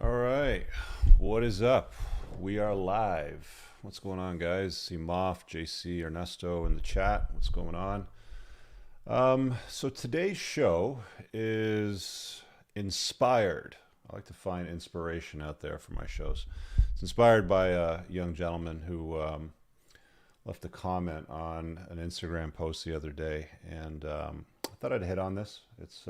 All right. What is up? We are live. What's going on, guys? See Moff, JC, Ernesto in the chat. What's going on? So today's show is inspired. I like to find inspiration out there for my shows. It's inspired by a young gentleman who left a comment on an Instagram post the other day, and I thought I'd hit on this. It's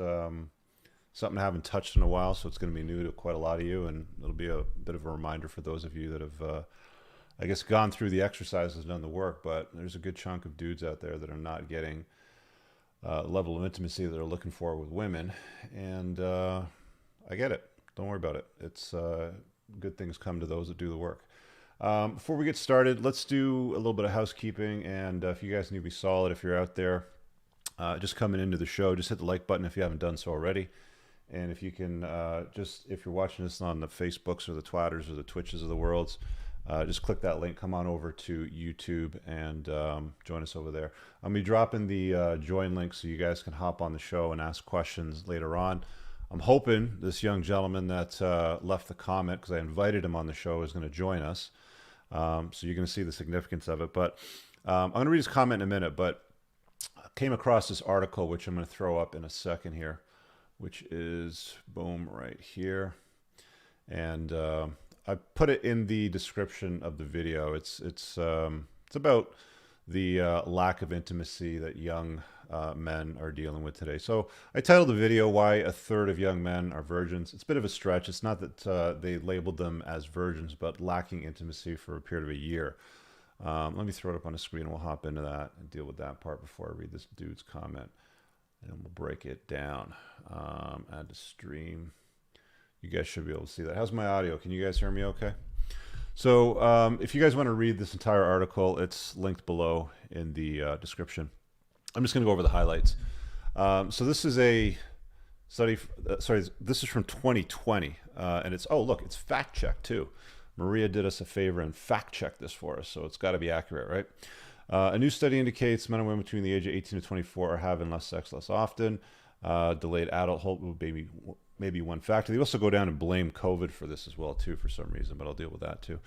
something I haven't touched in a while, so it's going to be new to quite a lot of you, and it'll be a bit of a reminder for those of you that have, I guess, gone through the exercises and done the work. But there's a good chunk of dudes out there that are not getting level of intimacy that they're looking for with women, and I get it. Don't worry about it. It's good things come to those that do the work. Before we get started, let's do a little bit of housekeeping, and if you guys need to be solid, if you're out there just coming into the show, just hit the like button if you haven't done so already. And if you can if you're watching this on the Facebooks or the Twitters or the Twitches of the worlds, just click that link, come on over to YouTube and join us over there. I'm going to be dropping the join link so you guys can hop on the show and ask questions later on. I'm hoping this young gentleman that left the comment, because I invited him on the show, is going to join us. So you're going to see the significance of it. But I'm going to read his comment in a minute, but I came across this article, which I'm going to throw up in a second here, which is boom right here, and I put it in the description of the video. It's about the lack of intimacy that young men are dealing with today. So I titled the video "Why a Third of Young Men Are Virgins." It's a bit of a stretch. It's not that they labeled them as virgins, but lacking intimacy for a period of a year. Let me throw it up on the screen, and we'll hop into that and deal with that part before I read this dude's comment. And we'll break it down. Add to stream. You guys should be able to see that. How's my audio? Can you guys hear me okay? So if you guys want to read this entire article, it's linked below in the description. I'm just going to go over the highlights. So this is a study. This is from 2020. And it's, oh, look, it's fact checked too. Maria did us a favor and fact checked this for us. So it's got to be accurate, right? A new study indicates men and women between the age of 18 to 24 are having less sex less often. Delayed adulthood would maybe one factor. They also go down and blame COVID for this as well, too, for some reason, but I'll deal with that, too.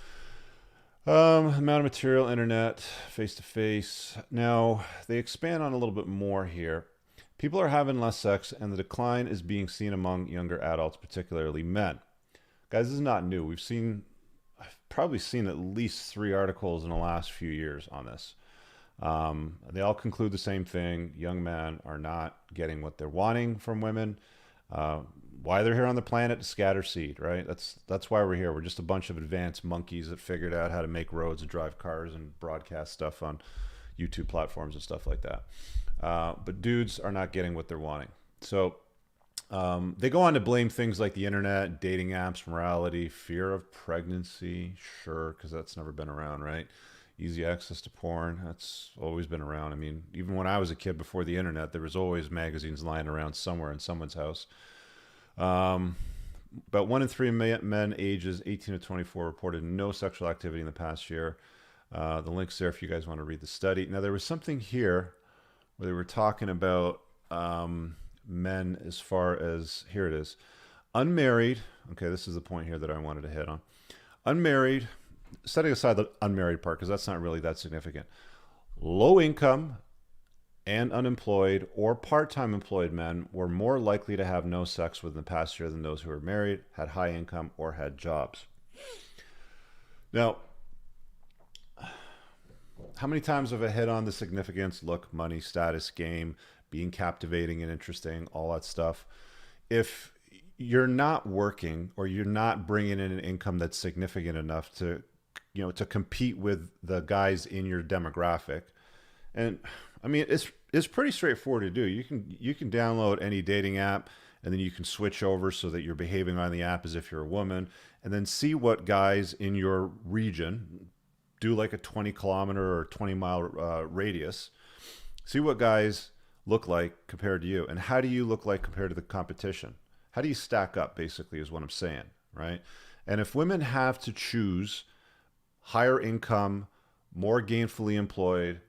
Amount of material, internet, face-to-face. Now, they expand on a little bit more here. People are having less sex, and the decline is being seen among younger adults, particularly men. Guys, this is not new. I've probably seen at least 3 articles in the last few years on this. They all conclude the same thing. Young men are not getting what they're wanting from women. Why they're here on the planet? To scatter seed, right? That's why we're here. We're just a bunch of advanced monkeys that figured out how to make roads and drive cars and broadcast stuff on YouTube platforms and stuff like that. But dudes are not getting what they're wanting. So they go on to blame things like the internet, dating apps, morality, fear of pregnancy. Sure, because that's never been around, right? Easy access to porn, that's always been around. I mean, even when I was a kid before the internet, there was always magazines lying around somewhere in someone's house. About 1 in 3 men ages 18 to 24 reported no sexual activity in the past year. The link's there if you guys want to read the study. Now, there was something here where they were talking about men as far as, here it is, unmarried. Okay, this is the point here that I wanted to hit on. Unmarried, setting aside the unmarried part, because that's not really that significant. Low income and unemployed or part-time employed men were more likely to have no sex within the past year than those who were married, had high income, or had jobs. Now, how many times have I hit on the significance? Look, money, status, game, being captivating and interesting, all that stuff. If you're not working or you're not bringing in an income that's significant enough to compete with the guys in your demographic. And I mean, it's pretty straightforward to do. You can download any dating app, and then you can switch over so that you're behaving on the app as if you're a woman, and then see what guys in your region do, like a 20-kilometer or 20-mile radius. See what guys look like compared to you, and how do you look like compared to the competition? How do you stack up, basically, is what I'm saying, right? And if women have to choose higher income, more gainfully employed,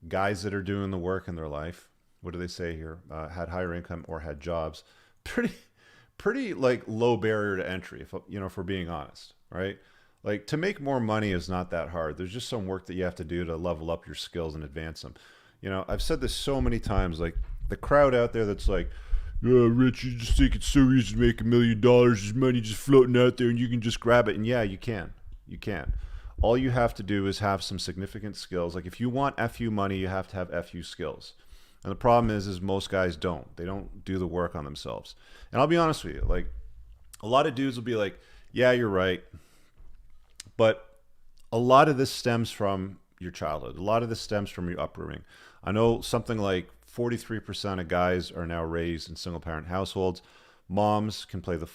guys that are doing the work in their life, what do they say here? Had higher income or had jobs. pretty like low barrier to entry, if we're being honest, right? Like to make more money is not that hard. There's just some work that you have to do to level up your skills and advance them. I've said this so many times, like the crowd out there that's like, yeah, Rich, you just think it's so easy to make $1 million. There's money just floating out there and you can just grab it. And yeah, you can. You can. All you have to do is have some significant skills. Like if you want FU money, you have to have FU skills. And the problem is most guys don't. They don't do the work on themselves. And I'll be honest with you, like a lot of dudes will be like, yeah, you're right. But a lot of this stems from your childhood. A lot of this stems from your upbringing. I know something like 43% of guys are now raised in single parent households. Moms can play the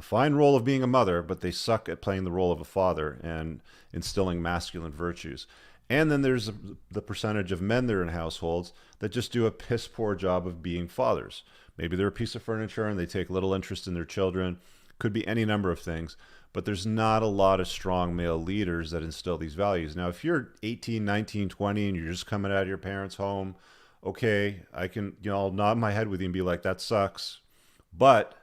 fine role of being a mother, but they suck at playing the role of a father and instilling masculine virtues. And then there's the percentage of men that are in households that just do a piss poor job of being fathers. Maybe they're a piece of furniture and they take little interest in their children. Could be any number of things, but there's not a lot of strong male leaders that instill these values. Now, if you're 18, 19, 20, and you're just coming out of your parents' home, okay, I can, I'll nod my head with you and be like, that sucks. But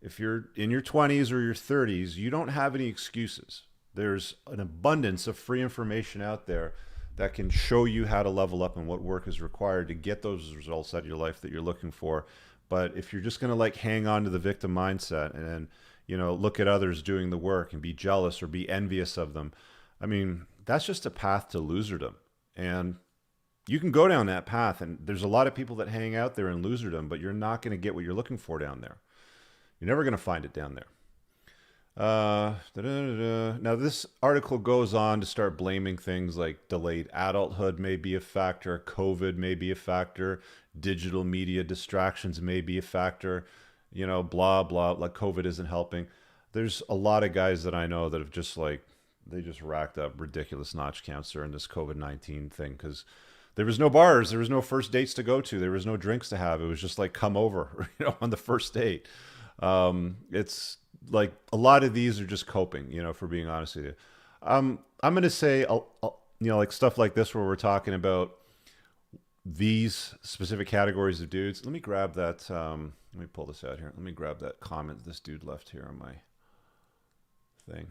if you're in your 20s or your 30s, you don't have any excuses. There's an abundance of free information out there that can show you how to level up and what work is required to get those results out of your life that you're looking for. But if you're just going to like hang on to the victim mindset and look at others doing the work and be jealous or be envious of them, I mean, that's just a path to loserdom. And you can go down that path, and there's a lot of people that hang out there in loserdom, but you're not going to get what you're looking for down there. You're never going to find it down there. Now, this article goes on to start blaming things like delayed adulthood may be a factor, COVID may be a factor, digital media distractions may be a factor, blah, blah, like COVID isn't helping. There's a lot of guys that I know that have just they just racked up ridiculous notch counts during this COVID-19 thing because there was no bars, there was no first dates to go to, there was no drinks to have. It was just like come over, on the first date. It's like a lot of these are just coping, for being honest with you. I'm going to say, like stuff like this where we're talking about these specific categories of dudes. Let me grab that. Let me pull this out here. Let me grab that comment this dude left here on my thing.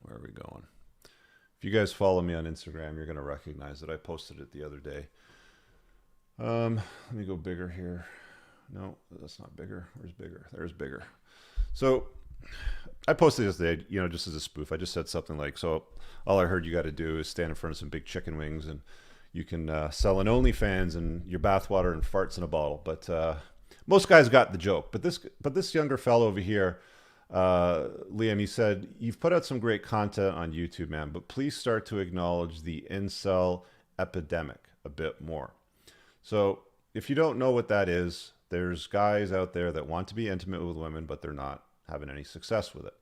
Where are we going? If you guys follow me on Instagram, you're going to recognize that I posted it the other day. Let me go bigger here. No, that's not bigger. Where's bigger? There's bigger. So I posted this today, just as a spoof. I just said something like, so all I heard you got to do is stand in front of some big chicken wings and you can sell an OnlyFans and your bathwater and farts in a bottle. But most guys got the joke. But this younger fellow over here, Liam, he said, you've put out some great content on YouTube, man, but please start to acknowledge the incel epidemic a bit more. So if you don't know what that is, there's guys out there that want to be intimate with women, but they're not having any success with it.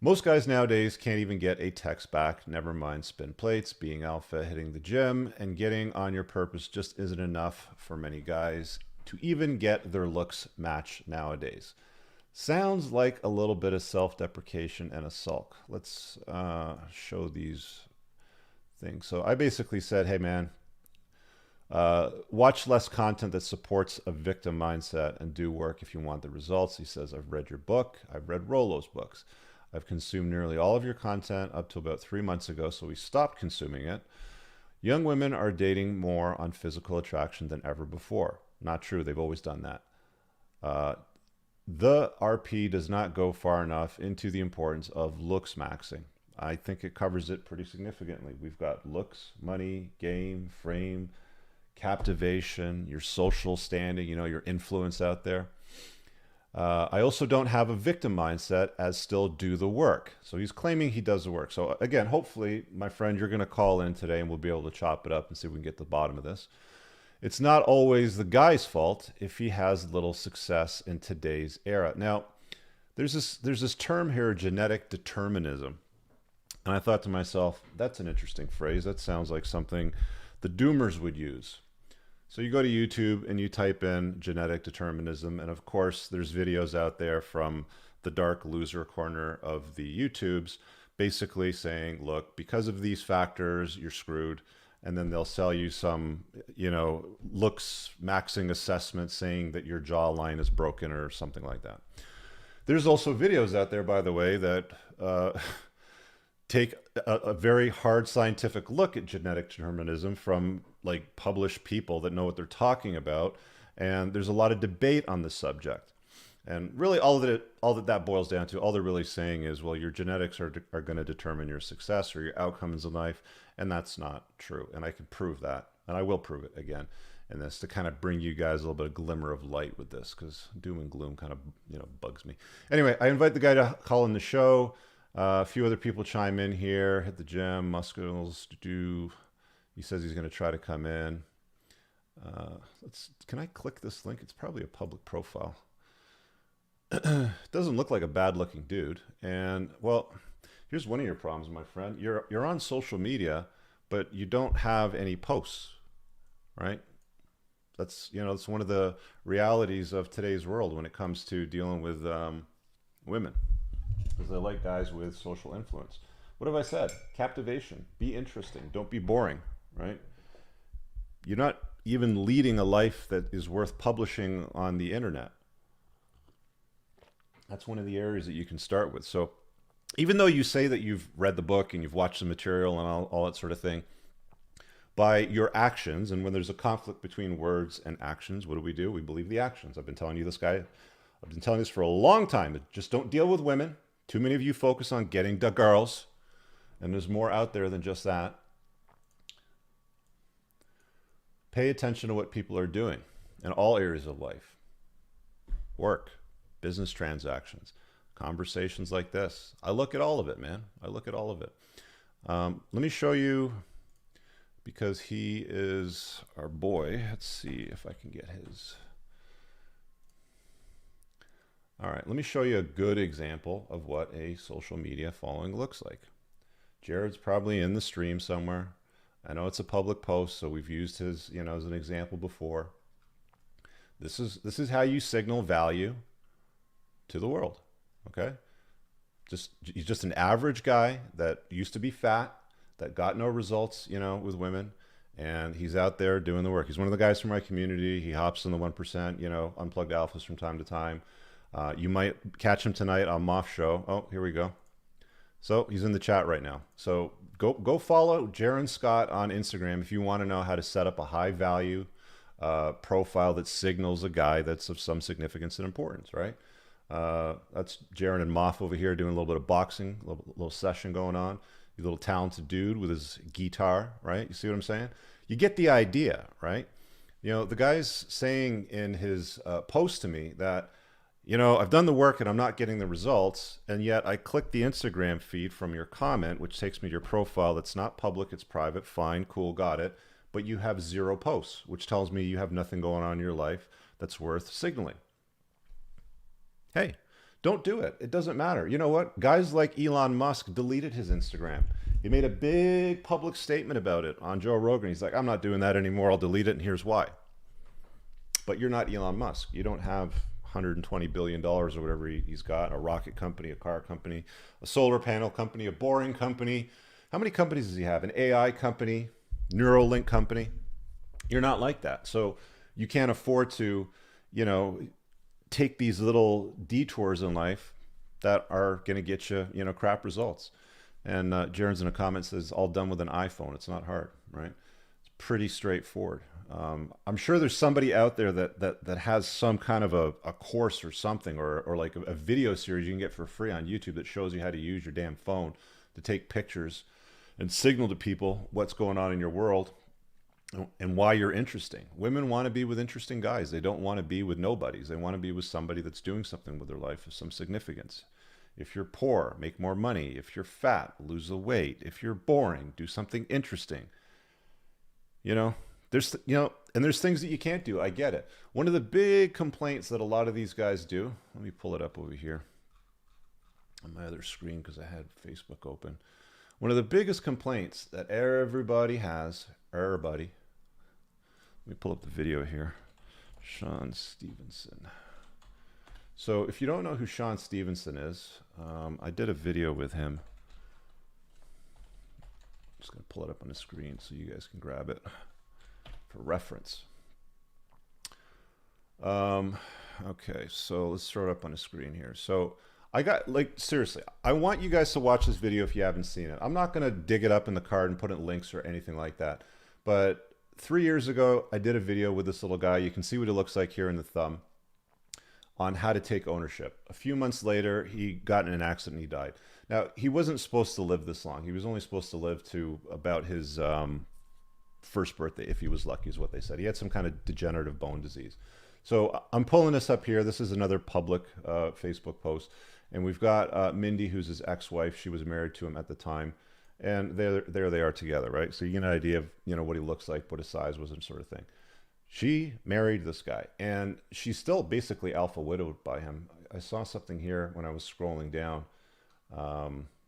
Most guys nowadays can't even get a text back, never mind spin plates, being alpha, hitting the gym, and getting on your purpose just isn't enough for many guys to even get their looks matched nowadays. Sounds like a little bit of self-deprecation and a sulk. Let's show these things. So I basically said, hey man, watch less content that supports a victim mindset and do work if you want the results. He says, I've read your book. I've read Rollo's books. I've consumed nearly all of your content up to about 3 months ago, so we stopped consuming it. Young women are dating more on physical attraction than ever before. Not true. They've always done that. The RP does not go far enough into the importance of looks maxing. I think it covers it pretty significantly. We've got looks, money, game, frame, captivation, your social standing, your influence out there. I also don't have a victim mindset as still do the work. So he's claiming he does the work. So again, hopefully, my friend, you're going to call in today and we'll be able to chop it up and see if we can get to the bottom of this. It's not always the guy's fault if he has little success in today's era. Now, there's this term here, genetic determinism. And I thought to myself, that's an interesting phrase. That sounds like something the doomers would use. So you go to YouTube and you type in genetic determinism. And of course, there's videos out there from the dark loser corner of the YouTubes basically saying, look, because of these factors, you're screwed. and then they'll sell you some, looks maxing assessment saying that your jawline is broken or something like that. There's also videos out there, by the way, that take a very hard scientific look at genetic determinism from like published people that know what they're talking about. And there's a lot of debate on the subject. And really all that boils down to, all they're really saying is, well, your genetics are going to determine your success or your outcomes in life. And that's not true. And I can prove that. And I will prove it again in this to kind of bring you guys a little bit of glimmer of light with this, because doom and gloom kind of, bugs me. Anyway, I invite the guy to call in the show. A few other people chime in here. Hit the gym, muscles, he says he's going to try to come in. Can I click this link? It's probably a public profile. Doesn't look like a bad looking dude. And well, here's one of your problems, my friend. You're on social media, but you don't have any posts, right? That's, it's one of the realities of today's world when it comes to dealing with women, because they like guys with social influence. What have I said? Captivation. Be interesting. Don't be boring, right? You're not even leading a life that is worth publishing on the internet. That's one of the areas that you can start with. So even though you say that you've read the book and you've watched the material and all that sort of thing, by your actions, and when there's a conflict between words and actions, what do? We believe the actions. I've been telling this for a long time. Just don't deal with women. Too many of you focus on getting the girls, and there's more out there than just that. Pay attention to what people are doing in all areas of life. Work, business transactions, conversations like this. I look at all of it, man. I look at all of it. Let me show you, because he is our boy. Let's see if I can get his. All right, let me show you a good example of what a social media following looks like. Jared's probably in the stream somewhere. I know it's a public post, so we've used his, as an example before. This is how you signal value to the world, okay? He's just an average guy that used to be fat, that got no results, with women, and he's out there doing the work. He's one of the guys from my community. He hops in the 1%, unplugged alphas from time to time. You might catch him tonight on Moff Show. Oh, here we go. So he's in the chat right now. So go follow Jaron Scott on Instagram if you want to know how to set up a high value profile that signals a guy that's of some significance and importance, right? That's Jaron and Moff over here doing a little bit of boxing, a little session going on. He's a little talented dude with his guitar, right? You see what I'm saying? You get the idea, right? The guy's saying in his post to me that, I've done the work and I'm not getting the results, and yet I click the Instagram feed from your comment, which takes me to your profile that's not public, it's private. Fine, cool, got it. But you have 0 posts, which tells me you have nothing going on in your life that's worth signaling. Hey, don't do it. It doesn't matter. You know what? Guys like Elon Musk deleted his Instagram. He made a big public statement about it on Joe Rogan. He's like, I'm not doing that anymore. I'll delete it, and here's why. But you're not Elon Musk. You don't have $120 billion or whatever he's got, a rocket company, a car company, a solar panel company, a boring company. How many companies does he have? An AI company, Neuralink company. You're not like that. So you can't afford to, take these little detours in life that are going to get you, crap results. And Jaren's in a comment says, all done with an iPhone. It's not hard, right? It's pretty straightforward. I'm sure there's somebody out there that has some kind of a course or something, or like a video series you can get for free on YouTube that shows you how to use your damn phone to take pictures and signal to people what's going on in your world and why you're interesting. Women want to be with interesting guys. They don't want to be with nobodies. They want to be with somebody that's doing something with their life of some significance. If you're poor, make more money. If you're fat, lose the weight. If you're boring, do something interesting. There's things that you can't do. I get it. One of the big complaints that a lot of these guys do, let me pull it up over here on my other screen because I had Facebook open. One of the biggest complaints that everybody has, let me pull up the video here. Sean Stevenson. So if you don't know who Sean Stevenson is, I did a video with him. Just going to pull it up on the screen so you guys can grab it for reference. Okay, so let's throw it up on the screen here. So I got, like, seriously, I want you guys to watch this video if you haven't seen it. I'm not going to dig it up in the card and put in links or anything like that. But 3 years ago, I did a video with this little guy. You can see what it looks like here in the thumb on how to take ownership. A few months later, he got in an accident and he died. Now, he wasn't supposed to live this long. He was only supposed to live to about his first birthday, if he was lucky, is what they said. He had some kind of degenerative bone disease. So I'm pulling this up here. This is another public Facebook post. And we've got Mindy, who's his ex-wife. She was married to him at the time. And there they are together, right? So you get an idea of, you know, what he looks like, what his size was, and sort of thing. She married this guy, and she's still basically alpha widowed by him. I saw something here when I was scrolling down.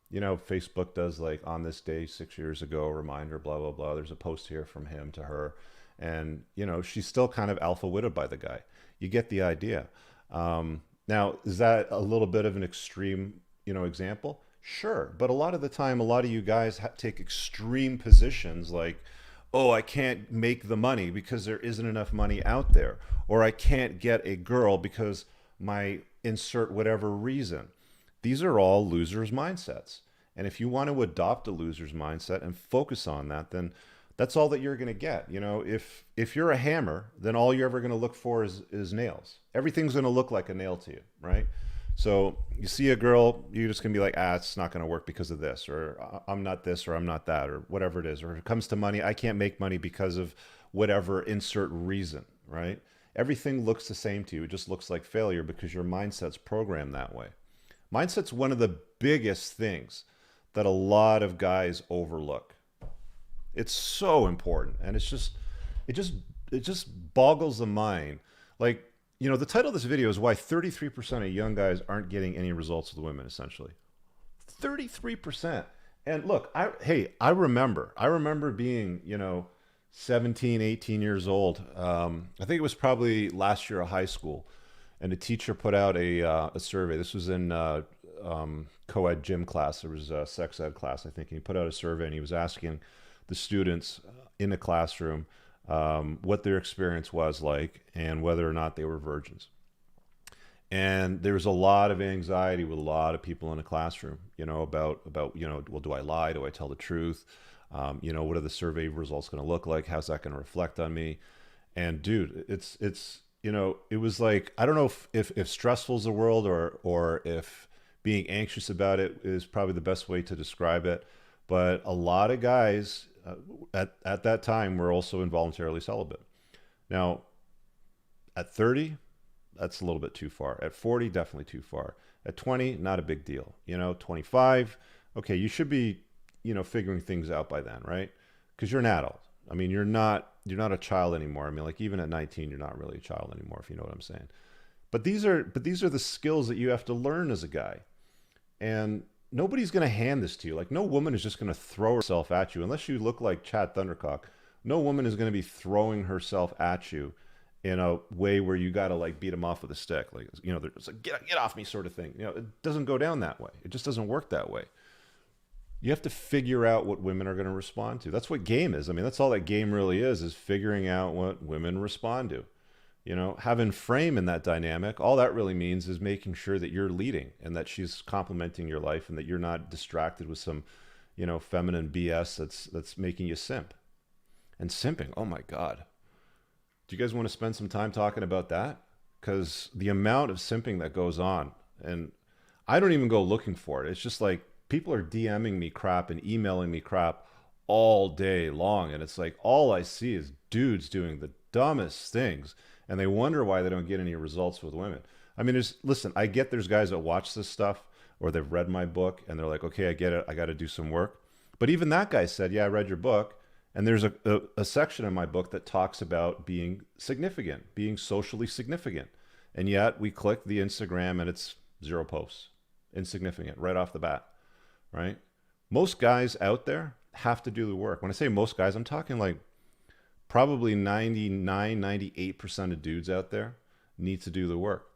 You know, Facebook does, like, on this day 6 years ago, reminder, blah, blah, blah. There's a post here from him to her. And, you know, she's still kind of alpha widowed by the guy. You get the idea. Now, is that a little bit of an extreme, you know, example? Sure. But a lot of the time, a lot of you guys take extreme positions like, oh, I can't make the money because there isn't enough money out there. Or I can't get a girl because my insert whatever reason. These are all losers' mindsets. And if you want to adopt a loser's mindset and focus on that, then that's all that you're going to get. You know, if you're a hammer, then all you're ever going to look for is nails. Everything's going to look like a nail to you, right? So you see a girl, you're just going to be like, it's not going to work because of this, or I'm not this, or I'm not that, or whatever it is. Or if it comes to money, I can't make money because of whatever insert reason, right? Everything looks the same to you. It just looks like failure because your mindset's programmed that way. Mindset's one of the biggest things that a lot of guys overlook. It's so important, and it just boggles the mind. Like, you know, the title of this video is why 33% of young guys aren't getting any results with women, essentially. 33%. And look, I remember being, you know, 17, 18 years old. I think it was probably last year of high school, and a teacher put out a survey. This was in co-ed gym class. There was a sex ed class, I think, and he put out a survey, and he was asking the students in the classroom what their experience was like and whether or not they were virgins. And there was a lot of anxiety with a lot of people in the classroom, you know, about, you know, well, do I lie? Do I tell the truth? You know, what are the survey results going to look like? How's that going to reflect on me? And dude, it's, you know, it was like, I don't know if stressful is the world or if being anxious about it is probably the best way to describe it. But a lot of guys at that time were also involuntarily celibate. Now, at 30, that's a little bit too far. At 40, definitely too far. At 20, not a big deal. You know, 25, okay, you should be, you know, figuring things out by then, right? Because you're an adult. I mean, you're not a child anymore. I mean, like, even at 19, you're not really a child anymore, if you know what I'm saying. But these are the skills that you have to learn as a guy. And nobody's going to hand this to you. Like, no woman is just going to throw herself at you. Unless you look like Chad Thundercock, no woman is going to be throwing herself at you in a way where you got to, like, beat them off with a stick. Like, you know, it's like, get off me sort of thing. You know, it doesn't go down that way. It just doesn't work that way. You have to figure out what women are going to respond to. That's what game is. I mean, that's all that game really is figuring out what women respond to. You know, having frame in that dynamic, all that really means is making sure that you're leading and that she's complimenting your life and that you're not distracted with some, you know, feminine BS that's making you simp. And simping, oh my God. Do you guys want to spend some time talking about that? Because the amount of simping that goes on, and I don't even go looking for it. It's just like people are DMing me crap and emailing me crap all day long. And it's like, all I see is dudes doing the dumbest things. And they wonder why they don't get any results with women. I mean, listen, I get there's guys that watch this stuff or they've read my book and they're like, okay, I get it. I got to do some work. But even that guy said, yeah, I read your book. And there's a section in my book that talks about being significant, being socially significant. And yet we click the Instagram and it's 0 posts, insignificant right off the bat, right? Most guys out there have to do the work. When I say most guys, I'm talking like probably 98% of dudes out there need to do the work.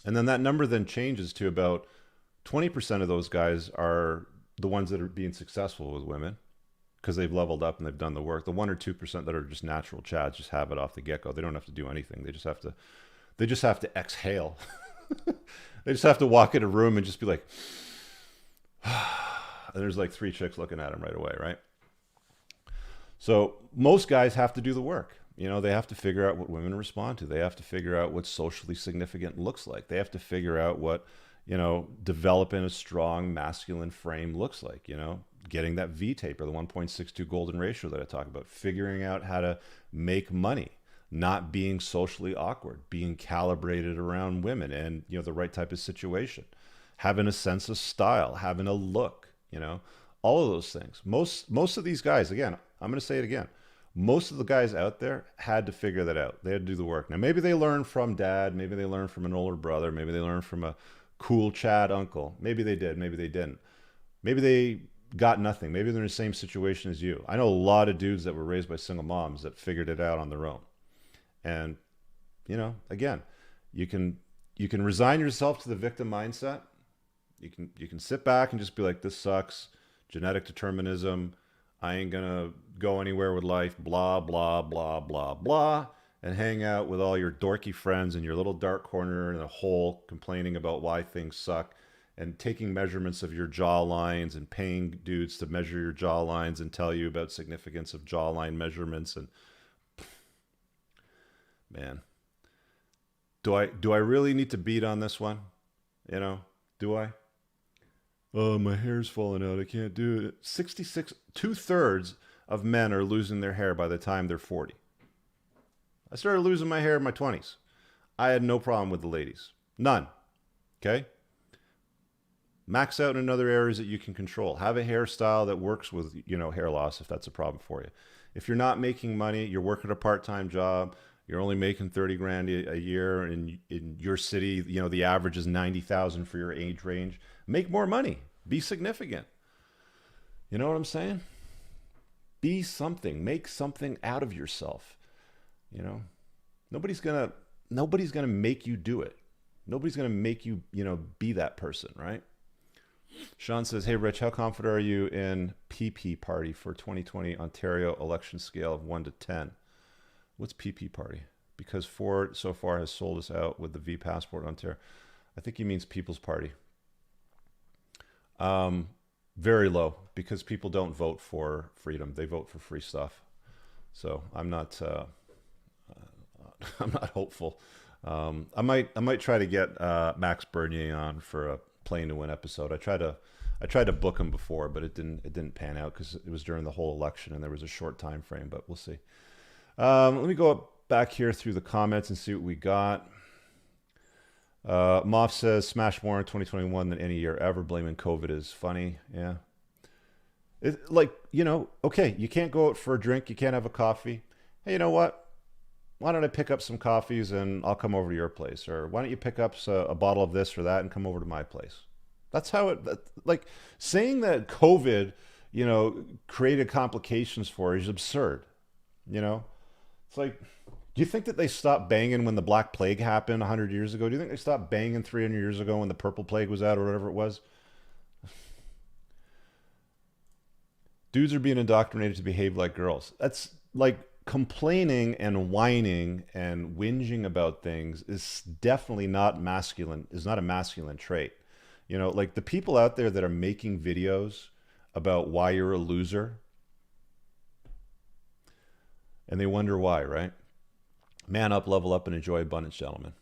And then that number then changes to about 20% of those guys are the ones that are being successful with women. because they've leveled up and they've done the work. The 1 or 2% that are just natural Chads just have it off the get-go. They don't have to do anything. They just have to exhale. They just have to walk in a room and just be like, and there's like 3 chicks looking at them right away, right? So most guys have to do the work. You know, they have to figure out what women respond to. They have to figure out what socially significant looks like. They have to figure out what, you know, developing a strong masculine frame looks like, you know, getting that V taper, the 1.62 golden ratio that I talk about, figuring out how to make money, not being socially awkward, being calibrated around women and, you know, the right type of situation, having a sense of style, having a look, you know, all of those things. Most of these guys, again, I'm going to say it again, most of the guys out there had to figure that out. They had to do the work. Now, maybe they learned from dad. Maybe they learned from an older brother. Maybe they learned from a cool Chad uncle. Maybe they did. Maybe they didn't. Maybe they got nothing. Maybe they're in the same situation as you. I know a lot of dudes that were raised by single moms that figured it out on their own. And, you know, again, you can resign yourself to the victim mindset. You can sit back and just be like, this sucks. Genetic determinism. I ain't gonna go anywhere with life, blah, blah, blah, blah, blah, and hang out with all your dorky friends in your little dark corner in a hole complaining about why things suck and taking measurements of your jaw lines and paying dudes to measure your jaw lines and tell you about significance of jawline measurements. And man, do I really need to beat on this one? You know, do I? Oh, my hair's falling out. I can't do it. 66, 2/3 of men are losing their hair by the time they're 40. I started losing my hair in my 20s. I had no problem with the ladies. None. Okay? Max out in other areas that you can control. Have a hairstyle that works with, you know, hair loss if that's a problem for you. If you're not making money, you're working a part-time job, you're only making 30 grand a year in your city, you know, the average is 90,000 for your age range. Make more money. Be significant. You know what I'm saying? Be something. Make something out of yourself. You know, nobody's gonna make you do it. Nobody's gonna make you, you know, be that person, right? Sean says, "Hey Rich, how confident are you in PP Party for 2020 Ontario election scale of 1 to 10? What's PP Party? Because Ford so far has sold us out with the V Passport Ontario. I think he means People's Party. Very low, because people don't vote for freedom; they vote for free stuff. So I'm not hopeful. I might try to get Max Bernier on for a Playing to Win episode. I tried to book him before, but it didn't pan out because it was during the whole election and there was a short time frame. But we'll see. Let me go back here through the comments and see what we got. Moff says, smash more in 2021 than any year ever. Blaming COVID is funny. Yeah. Like, you know, okay, you can't go out for a drink. You can't have a coffee. Hey, you know what? Why don't I pick up some coffees and I'll come over to your place? Or why don't you pick up a bottle of this or that and come over to my place? That's how it, like, saying that COVID, you know, created complications for you is absurd. You know, it's like, do you think that they stopped banging when the Black Plague happened 100 years ago? Do you think they stopped banging 300 years ago when the Purple Plague was out or whatever it was? Dudes are being indoctrinated to behave like girls. That's like complaining and whining and whinging about things is definitely not masculine, is not a masculine trait. You know, like the people out there that are making videos about why you're a loser and they wonder why, right? Man up, level up, and enjoy abundance, gentlemen.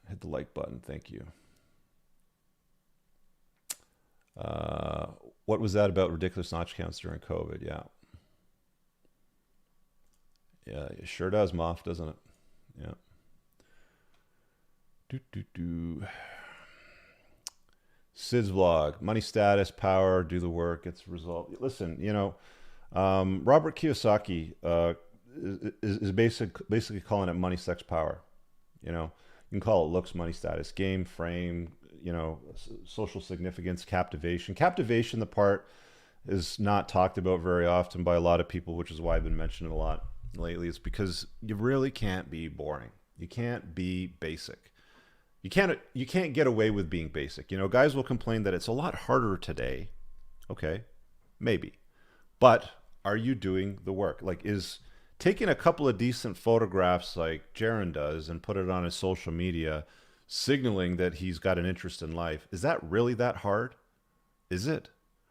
Hit the like button. Thank you. What was that about ridiculous notch counts during COVID? Yeah. Yeah, it sure does, Moff, doesn't it? Yeah. Sid's vlog. Money, status, power, do the work, gets resolved. Listen, you know, Robert Kiyosaki is basically calling it money, sex, power. You know, you can call it looks, money, status, game, frame, you know, social significance, captivation. Captivation, the part, is not talked about very often by a lot of people, which is why I've been mentioning it a lot lately. It's because you really can't be boring. You can't be basic. You can't get away with being basic. You know, guys will complain that it's a lot harder today. Okay, maybe. But are you doing the work? Like, is taking a couple of decent photographs like Jaron does and put it on his social media, signaling that he's got an interest in life, is that really that hard? Is it?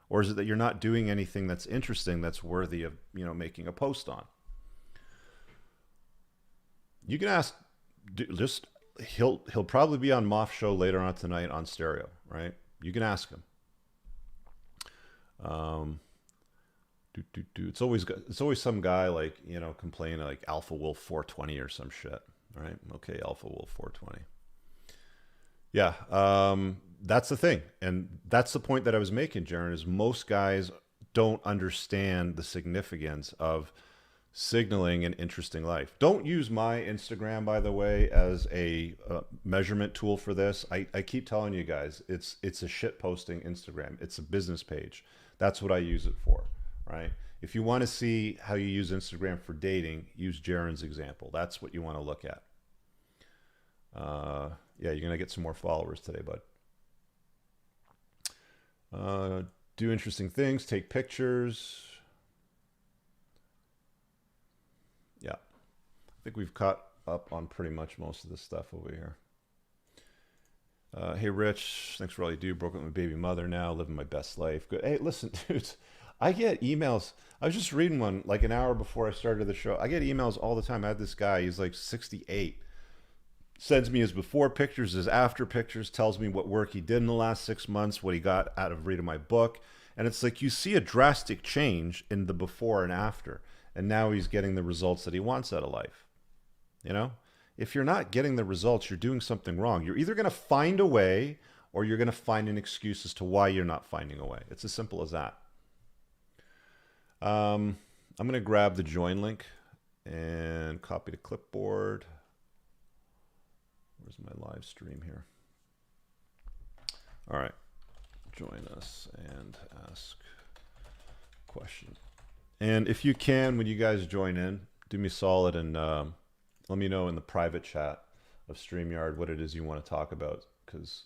Or is it that you're not doing anything that's interesting, that's worthy of, you know, making a post on? You can ask, just, he'll probably be on Moff's show later on tonight on Stereo, right? You can ask him. It's always some guy like, you know, complaining like Alpha Wolf 420 or some shit, right? Okay, Alpha Wolf 420. Yeah, that's the thing, and that's the point that I was making, Jaron. Is most guys don't understand the significance of signaling an interesting life. Don't use my Instagram, by the way, as a measurement tool for this. I keep telling you guys, it's a shit posting Instagram. It's a business page. That's what I use it for, right? If you want to see how you use Instagram for dating, use Jaron's example. That's what you want to look at. Yeah, you're going to get some more followers today, bud. Do interesting things, take pictures. Yeah, I think we've caught up on pretty much most of this stuff over here. Hey, Rich, thanks for all you do. Broke up with my baby mother now, living my best life. Good. Hey, listen, dudes, I get emails. I was just reading one like an hour before I started the show. I get emails all the time. I had this guy, he's like 68. Sends me his before pictures, his after pictures, tells me what work he did in the last 6 months, what he got out of reading my book. And it's like you see a drastic change in the before and after. And now he's getting the results that he wants out of life. You know, if you're not getting the results, you're doing something wrong. You're either going to find a way or you're going to find an excuse as to why you're not finding a way. It's as simple as that. I'm going to grab the join link and copy to clipboard. Where's my live stream here? All right. Join us and ask question. And if you can, when you guys join in, do me a solid and let me know in the private chat of StreamYard what it is you want to talk about, because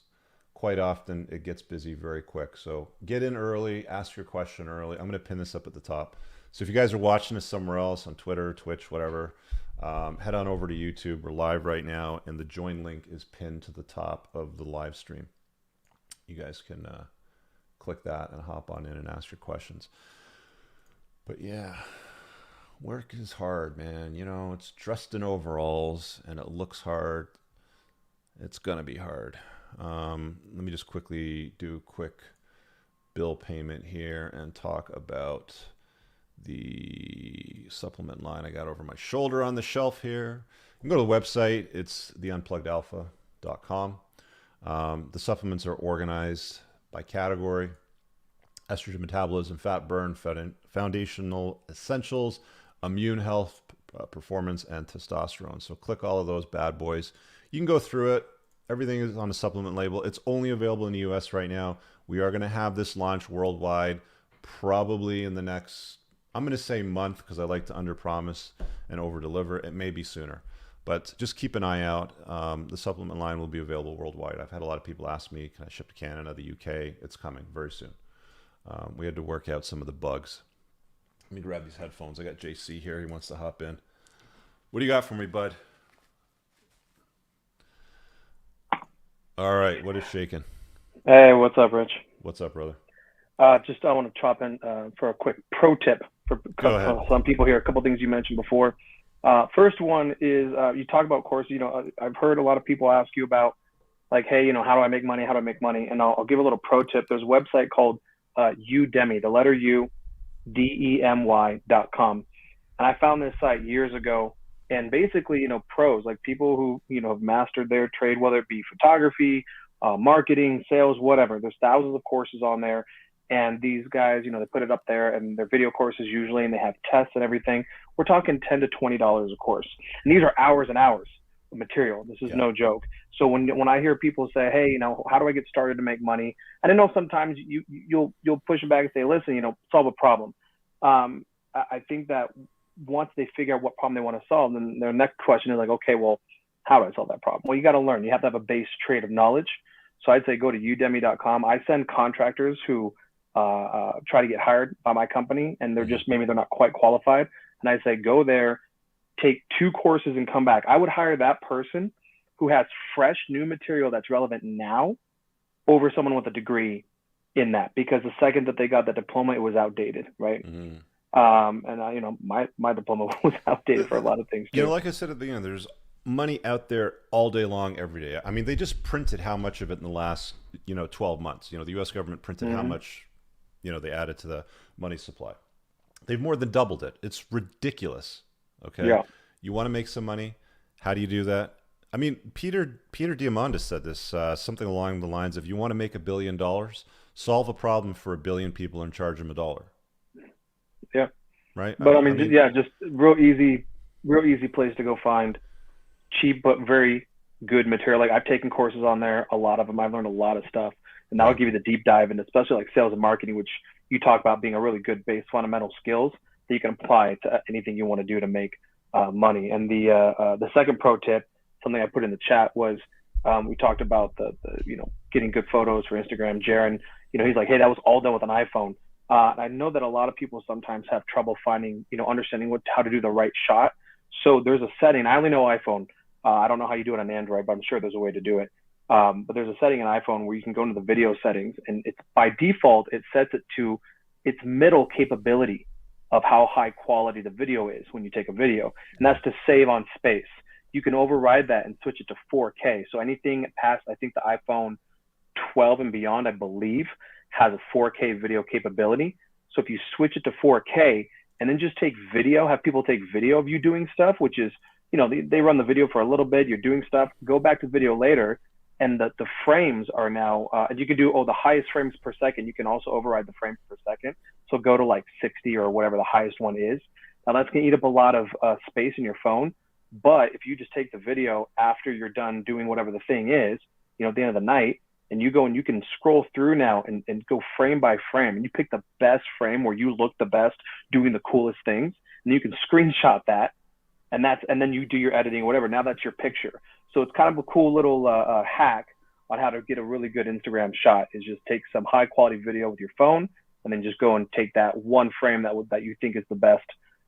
quite often it gets busy very quick. So get in early, ask your question early. I'm going to pin this up at the top. So if you guys are watching this somewhere else on Twitter, Twitch, whatever, head on over to YouTube. We're live right now, and the join link is pinned to the top of the live stream. You guys can click that and hop on in and ask your questions. But yeah, work is hard, man. You know, it's dressed in overalls and it looks hard. It's gonna be hard. Let me just quickly do a quick bill payment here and talk about the supplement line I got over my shoulder on the shelf here. You can go to the website. It's theunpluggedalpha.com. The supplements are organized by category: estrogen metabolism, fat burn, foundational essentials, immune health, performance, and testosterone. So click all of those bad boys. You can go through it. Everything is on a supplement label. It's only available in the US right now. We are going to have this launch worldwide probably in the next, I'm going to say month, because I like to underpromise and overdeliver. It may be sooner, but just keep an eye out. The supplement line will be available worldwide. I've had a lot of people ask me, can I ship to Canada, the UK? It's coming very soon. We had to work out some of the bugs. Let me grab these headphones. I got JC here. He wants to hop in. What do you got for me, bud? All right. What is shaking? Hey, what's up, Rich? What's up, brother? I want to chop in for a quick pro tip for some people here. A couple things you mentioned before. First one is you talk about courses. You know, I've heard a lot of people ask you about, like, hey, you know, how do I make money? How do I make money? And I'll give a little pro tip. There's a website called Udemy, the letter U, DEMY.com. And I found this site years ago. And basically, you know, pros, like people who, you know, have mastered their trade, whether it be photography, marketing, sales, whatever. There's thousands of courses on there. And these guys, you know, they put it up there, and they're video courses usually, and they have tests and everything. We're talking $10 to $20 a course. And these are hours and hours of material. This is no joke. So when I hear people say, hey, you know, how do I get started to make money? And I know sometimes you'll push it back and say, listen, you know, solve a problem. I think that once they figure out what problem they want to solve, then their next question is like, okay, well, How do I solve that problem? Well, you got to learn. You have to have a base trade of knowledge. So I'd say go to udemy.com. I send contractors who try to get hired by my company, and they're just maybe they're not quite qualified. And I say go there, take 2 courses, and come back. I would hire that person who has fresh new material that's relevant now over someone with a degree in that, because the second that they got that diploma, it was outdated, right? And my diploma was outdated for a lot of things too. Like I said at the beginning, there's money out there all day long, every day. I mean, they just printed how much of it in the last 12 months. The U.S. government printed how much they added to the money supply. They've more than doubled it. It's ridiculous. Okay. Yeah. You want to make some money? How do you do that? I mean, Peter Diamandis said this, something along the lines of, you want to make $1 billion, solve a problem for 1 billion people and charge them $1. Yeah. Right. But I mean, just real easy place to go find cheap but very good material. Like, I've taken courses on there, a lot of them. I've learned a lot of stuff, and that'll give you the deep dive, and especially like sales and marketing, which you talk about being a really good base fundamental skills that you can apply to anything you want to do to make money. And the second pro tip, something I put in the chat, was we talked about the getting good photos for Instagram. Jaron, he's like, hey, that was all done with an iPhone. I know that a lot of people sometimes have trouble finding, understanding how to do the right shot. So there's a setting. I only know iPhone. I don't know how you do it on Android, but I'm sure there's a way to do it. But there's a setting in iPhone where you can go into the video settings, and it's by default, it sets it to its middle capability of how high quality the video is when you take a video. And that's to save on space. You can override that and switch it to 4K. So anything past, I think the iPhone 12 and beyond, I believe, has a 4K video capability. So if you switch it to 4K and then just take video, have people take video of you doing stuff, which is, they run the video for a little bit, you're doing stuff, go back to video later, and the frames are now, and you can do, the highest frames per second. You can also override the frames per second. So go to like 60 or whatever the highest one is. Now that's going to eat up a lot of space in your phone. But if you just take the video after you're done doing whatever the thing is, at the end of the night, and you go and you can scroll through now and go frame by frame, and you pick the best frame where you look the best doing the coolest things, and you can screenshot that, and then you do your editing or whatever. Now that's your picture. So it's kind of a cool little hack on how to get a really good Instagram shot, is just take some high quality video with your phone and then just go and take that one frame that you think is the best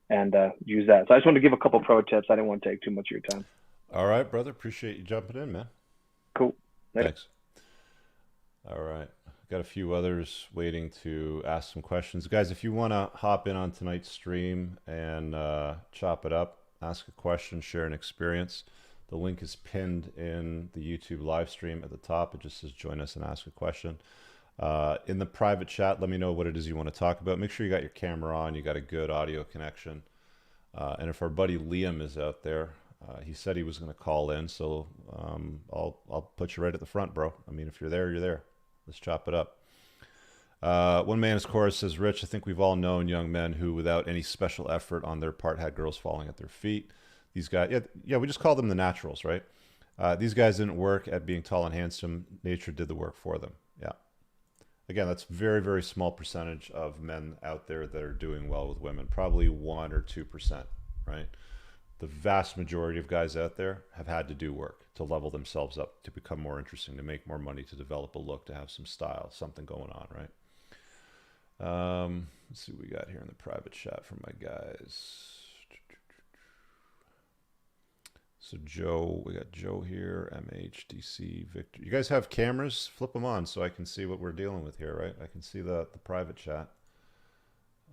and use that. So I just wanted to give a couple pro tips. I didn't want to take too much of your time. All right, brother. Appreciate you jumping in, man. Cool. Later. Thanks. All right. Got a few others waiting to ask some questions. Guys, if you want to hop in on tonight's stream and chop it up, ask a question, share an experience, the link is pinned in the YouTube live stream at the top. It just says join us and ask a question. In the private chat, let me know what it is you want to talk about. Make sure you got your camera on, you got a good audio connection. And if our buddy Liam is out there, he said he was going to call in, so I'll put you right at the front, bro. I mean, if you're there, you're there. Let's chop it up. One man's chorus says, Rich, I think we've all known young men who, without any special effort on their part, had girls falling at their feet. These guys, yeah, we just call them the naturals, right? These guys didn't work at being tall and handsome. Nature did the work for them. Yeah. Again, that's very, very small percentage of men out there that are doing well with women. Probably 1 or 2%, right? The vast majority of guys out there have had to do work to level themselves up, to become more interesting, to make more money, to develop a look, to have some style, something going on, right? Let's see what we got here in the private chat from my guys. So Joe, we got Joe here, MHDC, Victor. You guys have cameras? Flip them on so I can see what we're dealing with here, right? I can see the private chat.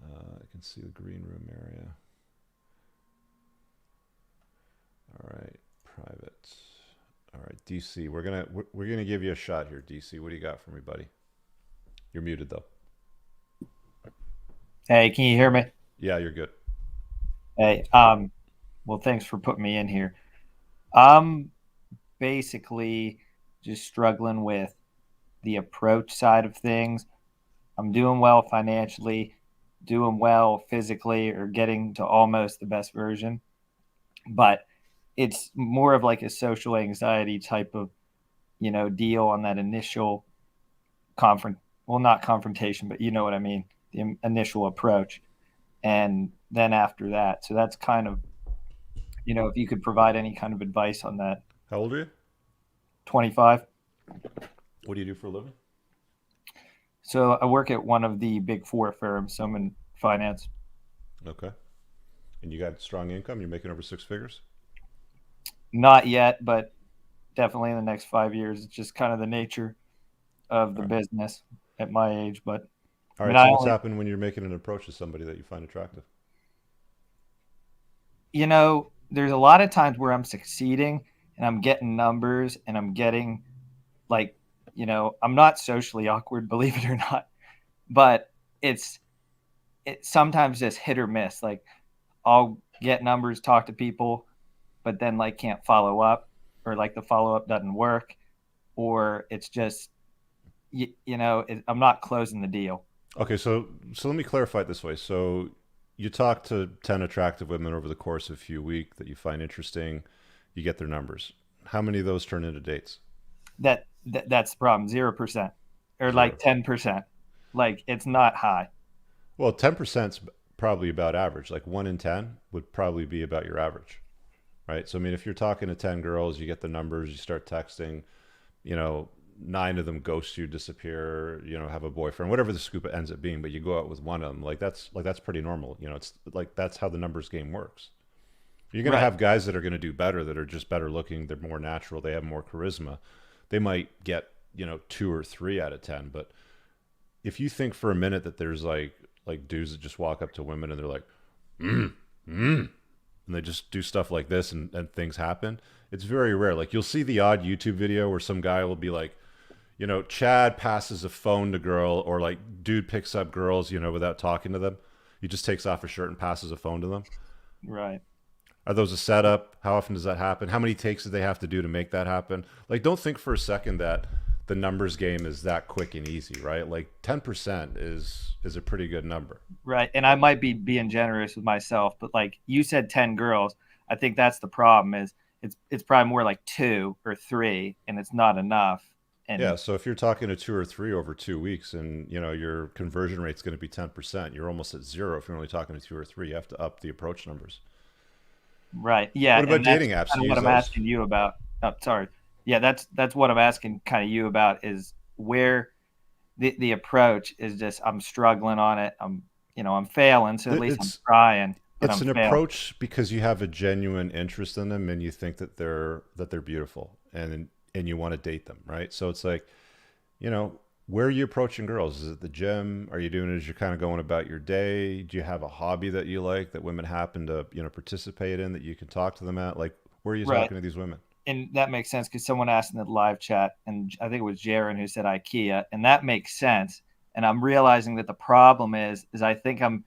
I can see the green room area. All right, private. All right, DC, we're gonna give you a shot here, DC. What do you got for me, buddy? You're muted though. Hey, can you hear me? Yeah, you're good. Hey, well, thanks for putting me in here. I'm basically just struggling with the approach side of things. I'm doing well financially, doing well physically, or getting to almost the best version, but it's more of like a social anxiety type of, deal on that initial not confrontation, but you know what I mean, the initial approach. And then after that, so that's kind of, if you could provide any kind of advice on that, How old are you? 25. What do you do for a living? So I work at one of the big four firms. So I'm in finance. Okay. And you got strong income? You're making over six figures? Not yet, but definitely in the next 5 years. It's just kind of the nature of the All right. business at my age. But All I mean, right. So I what's only, happened when you're making an approach to somebody that you find attractive? there's a lot of times where I'm succeeding and I'm getting numbers and I'm getting like, I'm not socially awkward, believe it or not, but it's sometimes just hit or miss. Like I'll get numbers, talk to people, but then like can't follow up, or like the follow up doesn't work, or it's just I'm not closing the deal. Okay. So let me clarify it this way. So you talk to 10 attractive women over the course of a few weeks that you find interesting. You get their numbers. How many of those turn into dates? That's the problem. 0% or like Zero. 10%. Like it's not high. Well, 10% is probably about average. Like 1 in 10 would probably be about your average, right? So, I mean, if you're talking to 10 girls, you get the numbers, you start texting, you know, nine of them ghost you, disappear, have a boyfriend, whatever the scoop ends up being, but you go out with one of them. Like that's pretty normal. It's like that's how the numbers game works. You're going to Right. have guys that are going to do better, that are just better looking, they're more natural, they have more charisma. They might get, two or three out of 10, but if you think for a minute that there's like dudes that just walk up to women and they're like, mm, mm, and they just do stuff like this and things happen. It's very rare. Like you'll see the odd YouTube video where some guy will be like, Chad passes a phone to girl, or like dude picks up girls, without talking to them. He just takes off his shirt and passes a phone to them. Right. Are those a setup? How often does that happen? How many takes do they have to do to make that happen? Like, don't think for a second that the numbers game is that quick and easy, right? Like 10% is a pretty good number. Right. And I might be being generous with myself, but like you said 10 girls, I think that's the problem is it's probably more like two or three and it's not enough. Yeah, And so if you're talking to two or three over 2 weeks and your conversion rate's going to be 10%, you're almost at zero if you're only talking to two or three. You have to up the approach numbers. right. Yeah, What about and that's dating apps? Do kind of you what use I'm those? asking you about. Oh, sorry. Yeah, that's what I'm asking kind of you about is where the approach is just I'm struggling on it. I'm failing, so at least I'm It's trying, but it's I'm an failing. approach because you have a genuine interest in them and you think that they're beautiful and you want to date them, right? So it's like, you know, where are you approaching girls? Is it the gym? Are you doing it as you're kind of going about your day? Do you have a hobby that you like that women happen to, participate in that you can talk to them at? Like, where are you Right. talking to these women? And that makes sense because someone asked in the live chat, and I think it was Jaron who said IKEA, and that makes sense. And I'm realizing that the problem is I think I'm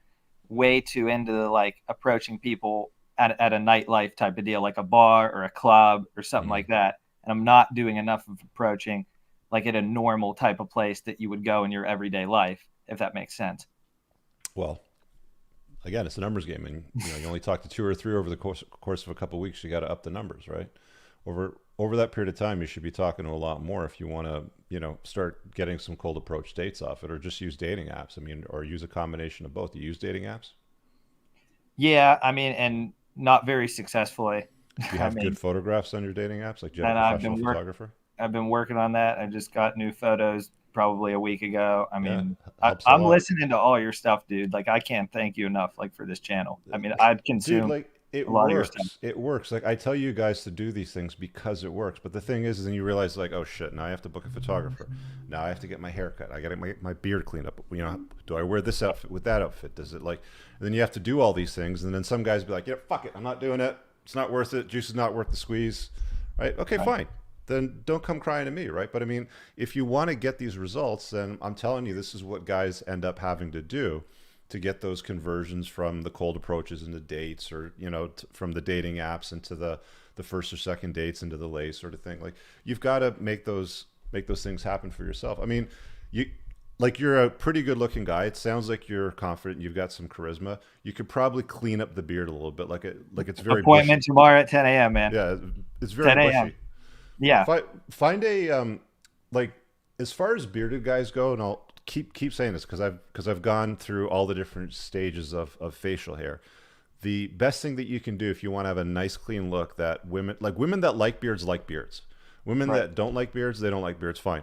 way too into the, like approaching people at a nightlife type of deal, like a bar or a club or something Hmm. like that. And I'm not doing enough of approaching like at a normal type of place that you would go in your everyday life, if that makes sense. Well, again, it's a numbers game, and you only talk to two or three over the course of a couple of weeks. You got to up the numbers, right? Over that period of time, you should be talking to a lot more if you want to, start getting some cold approach dates off it, or just use dating apps. I mean, or use a combination of both. You use dating apps? Yeah, I mean, and not very successfully. Do you I have good mean, photographs on your dating apps? Like, do you have a and professional photographer? I've been working on that. I just got new photos probably a week ago. I Yeah, mean, helps a I'm lot. listening to all your stuff, dude. Like, I can't thank you enough, like, for this channel. I mean, I'd Dude, consume like it a lot of your stuff. works. It works. Like I tell you guys to do these things because it works. But the thing is then you realize like, oh shit, now I have to book a photographer. Now I have to get my hair cut. I got to get my beard cleaned up. Do I wear this outfit with that outfit? Does it like? And then you have to do all these things, and then some guys be like, yeah, fuck it, I'm not doing it. It's not worth it. Juice is not worth the squeeze, right? Okay, Right. fine. Then don't come crying to me, right? But I mean, if you want to get these results, then I'm telling you, this is what guys end up having to do to get those conversions from the cold approaches into dates, or from the dating apps into the first or second dates into the lay sort of thing. Like you've got to make those things happen for yourself. I mean, you like you're a pretty good looking guy. It sounds like you're confident. You've got some charisma. You could probably clean up the beard a little bit, like it's very Appointment bushy. tomorrow at 10 a.m., man. Yeah, it's very 10 a.m. bushy. Yeah. Find a like as far as bearded guys go, and I'll keep saying this because I've gone through all the different stages of facial hair. the best thing that you can do if you want to have a nice clean look, that women that like beards like beards. Women Right. that don't like beards, they don't like beards. Fine.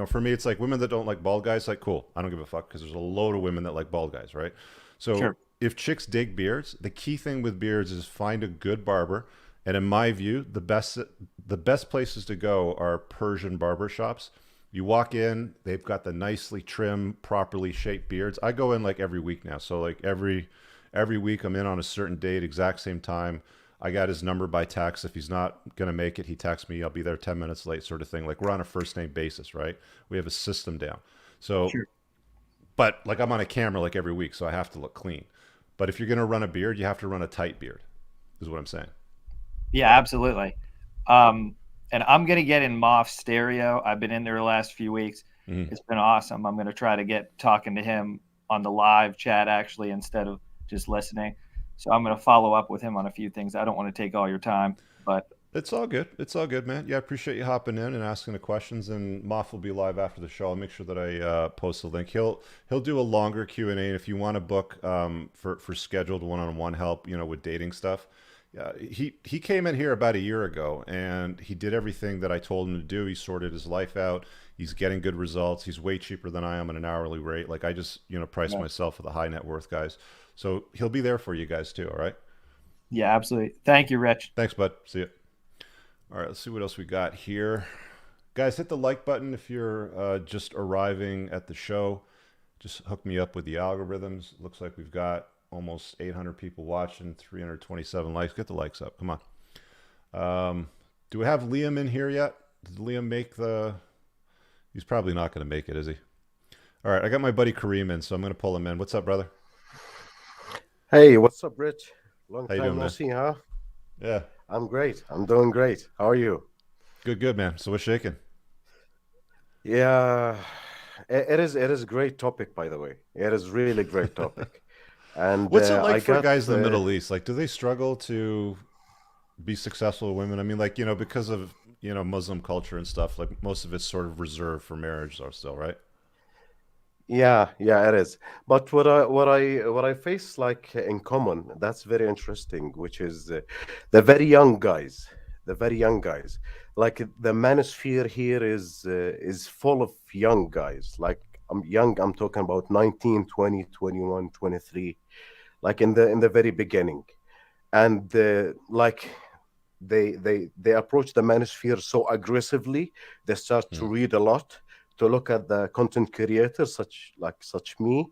For me, it's like women that don't like bald guys. Like, cool. I don't give a fuck because there's a load of women that like bald guys, right? So Sure. if chicks dig beards, the key thing with beards is find a good barber. And in my view, the best places to go are Persian barber shops. You walk in, they've got the nicely trimmed, properly shaped beards. I go in like every week now. So like every week I'm in on a certain date, exact same time. I got his number by text. If he's not going to make it, he texts me. I'll be there 10 minutes late, sort of thing. Like we're on a first name basis, right? We have a system down. So, Sure. but like I'm on a camera like every week, so I have to look clean. But if you're going to run a beard, you have to run a tight beard, is what I'm saying. Yeah, absolutely. And I'm gonna get in Moff stereo. I've been in there the last few weeks. Mm-hmm. It's been awesome. I'm gonna try to get talking to him on the live chat actually instead of just listening. So I'm gonna follow up with him on a few things. I don't want to take all your time, but It's all good. It's all good, man. Yeah, I appreciate you hopping in and asking the questions. And Moff will be live after the show. I'll make sure that I post the link. He'll do a longer Q&A. And if you want to book for scheduled one-on-one help, with dating stuff, he came in here about a year ago and he did everything that I told him to do. He sorted his life out. He's getting good results. He's way cheaper than I am at an hourly rate. Like I just price yeah, myself for the high net worth guys. So he'll be there for you guys too. All right. yeah, absolutely. Thank you, Rich. Thanks, bud. See you. All right, let's see what else we got here. Guys, hit the like button if you're just arriving at the show. Just hook me up with the algorithms. Looks like we've got almost 800 people watching, 327 likes. Get the likes up. Come on. Do we have Liam in here yet? Did Liam make the... He's probably not going to make it, is he? All right, I got my buddy Kareem in, so I'm going to pull him in. What's up, brother? Hey, what's up, Rich? Long How you time doing, no man? see, huh? Yeah, I'm great. I'm doing great. How are you? good, man. So what's shaking? Yeah, it is a great topic, by the way. It is really great topic. And What's it I like for got guys in the Middle East? Like, do they struggle to be successful with women? I mean, like, because of, Muslim culture and stuff, like most of it's sort of reserved for marriage or still, right? yeah, it is. But what I face like in common, that's very interesting, which is the very young guys, the very young guys. Like the manosphere here is full of young guys. Like I'm young, I'm talking about 19, 20, 21, 23, like in the very beginning. And like they approach the manosphere so aggressively. They start to Mm, read a lot, to look at the content creators such me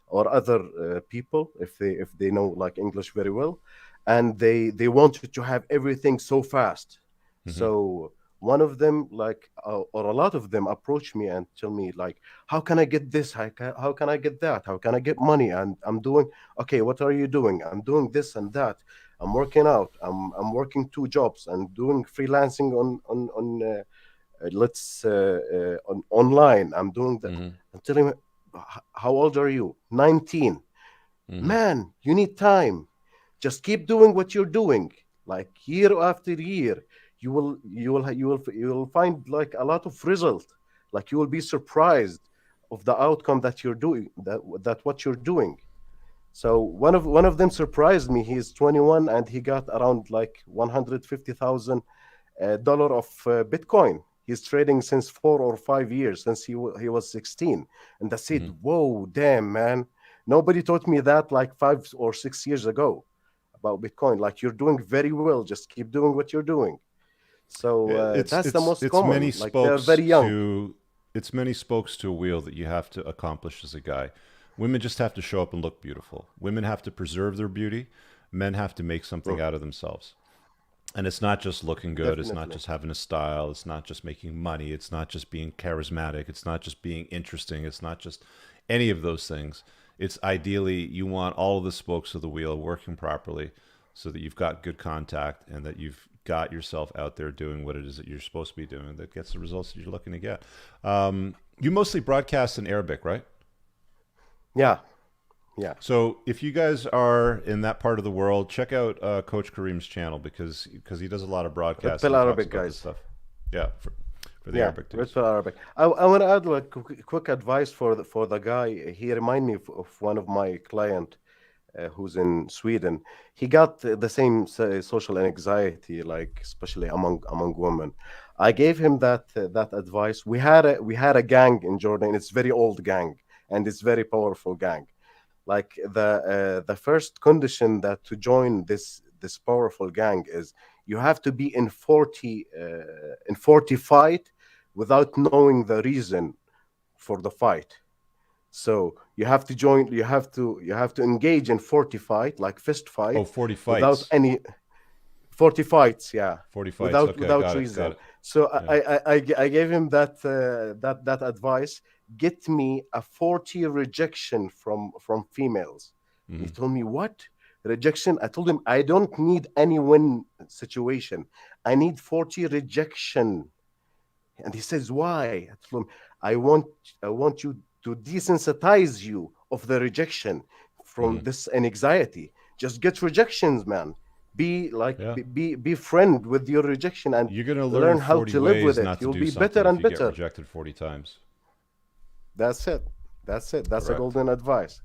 or other people if they know like English very well, and they wanted to have everything so fast. mm-hmm, So one of them like or a lot of them approach me and tell me like, how can I get this, how can I get that, how can I get money? And I'm doing, okay, what are you doing? I'm doing this and that. I'm working out. I'm working two jobs and doing freelancing on let's on online. I'm doing that. mm-hmm, I'm telling him, how old are you? 19. mm-hmm. Man, you need time. Just keep doing what you're doing. Like year after year, you will find like a lot of result. Like you will be surprised of the outcome that you're doing. That what you're doing. So one of them surprised me. He's 21 and he got around like 150,000 dollar of Bitcoin. He's trading since 4 or 5 years, since he was 16. And I said, Mm-hmm. whoa, damn, man. Nobody taught me that like 5 or 6 years ago about Bitcoin. Like you're doing very well. Just keep doing what you're doing. So It's that's the it's most it's common. many Like they're spokes very young. to it's many spokes to a wheel that you have to accomplish as a guy. Women just have to show up and look beautiful. Women have to preserve their beauty. Men have to make something Mm, out of themselves. And it's not just looking good. It's not definitely. just having a style. It's not just making money. It's not just being charismatic. It's not just being interesting. It's not just any of those things. It's ideally you want all of the spokes of the wheel working properly so that you've got good contact and that you've got yourself out there doing what it is that you're supposed to be doing that gets the results that you're looking to get. You mostly broadcast in Arabic, right? Yeah, yeah. So if you guys are in that part of the world, check out Coach Kareem's channel because he does a lot of Red broadcasts Pill and he talks Arabic about this guys. stuff. Yeah, for the Yeah, Arabic Red dudes. Pill Arabic. I want to add like quick advice for the guy. He remind me of one of my client. who's in Sweden. He got the same social anxiety, like especially among women. I gave him that advice. We had a gang in Jordan. It's very old gang, and it's very powerful gang. Like the first condition that to join this powerful gang is you have to be in 40 fight without knowing the reason for the fight. So you have to engage in 40 fight, like fist Oh, fight, 40 without fights. any 40 fights, yeah, 40 fights. without Okay, without got it. Got reason. it. So Yeah. I gave him that advice. Get me a 40 rejection from females. He told me, what rejection? I told him I don't need any win situation. I need 40 rejection. And he says, why? I told him, I want you to desensitize you of the rejection from this anxiety. Just get rejections, man. Be like Yeah. be friend with your rejection and You're going to learn learn how 40 to live with ways it. not to You'll do be better something if and you get better. rejected 40 times. That's it. That's it. That's a Correct. golden advice.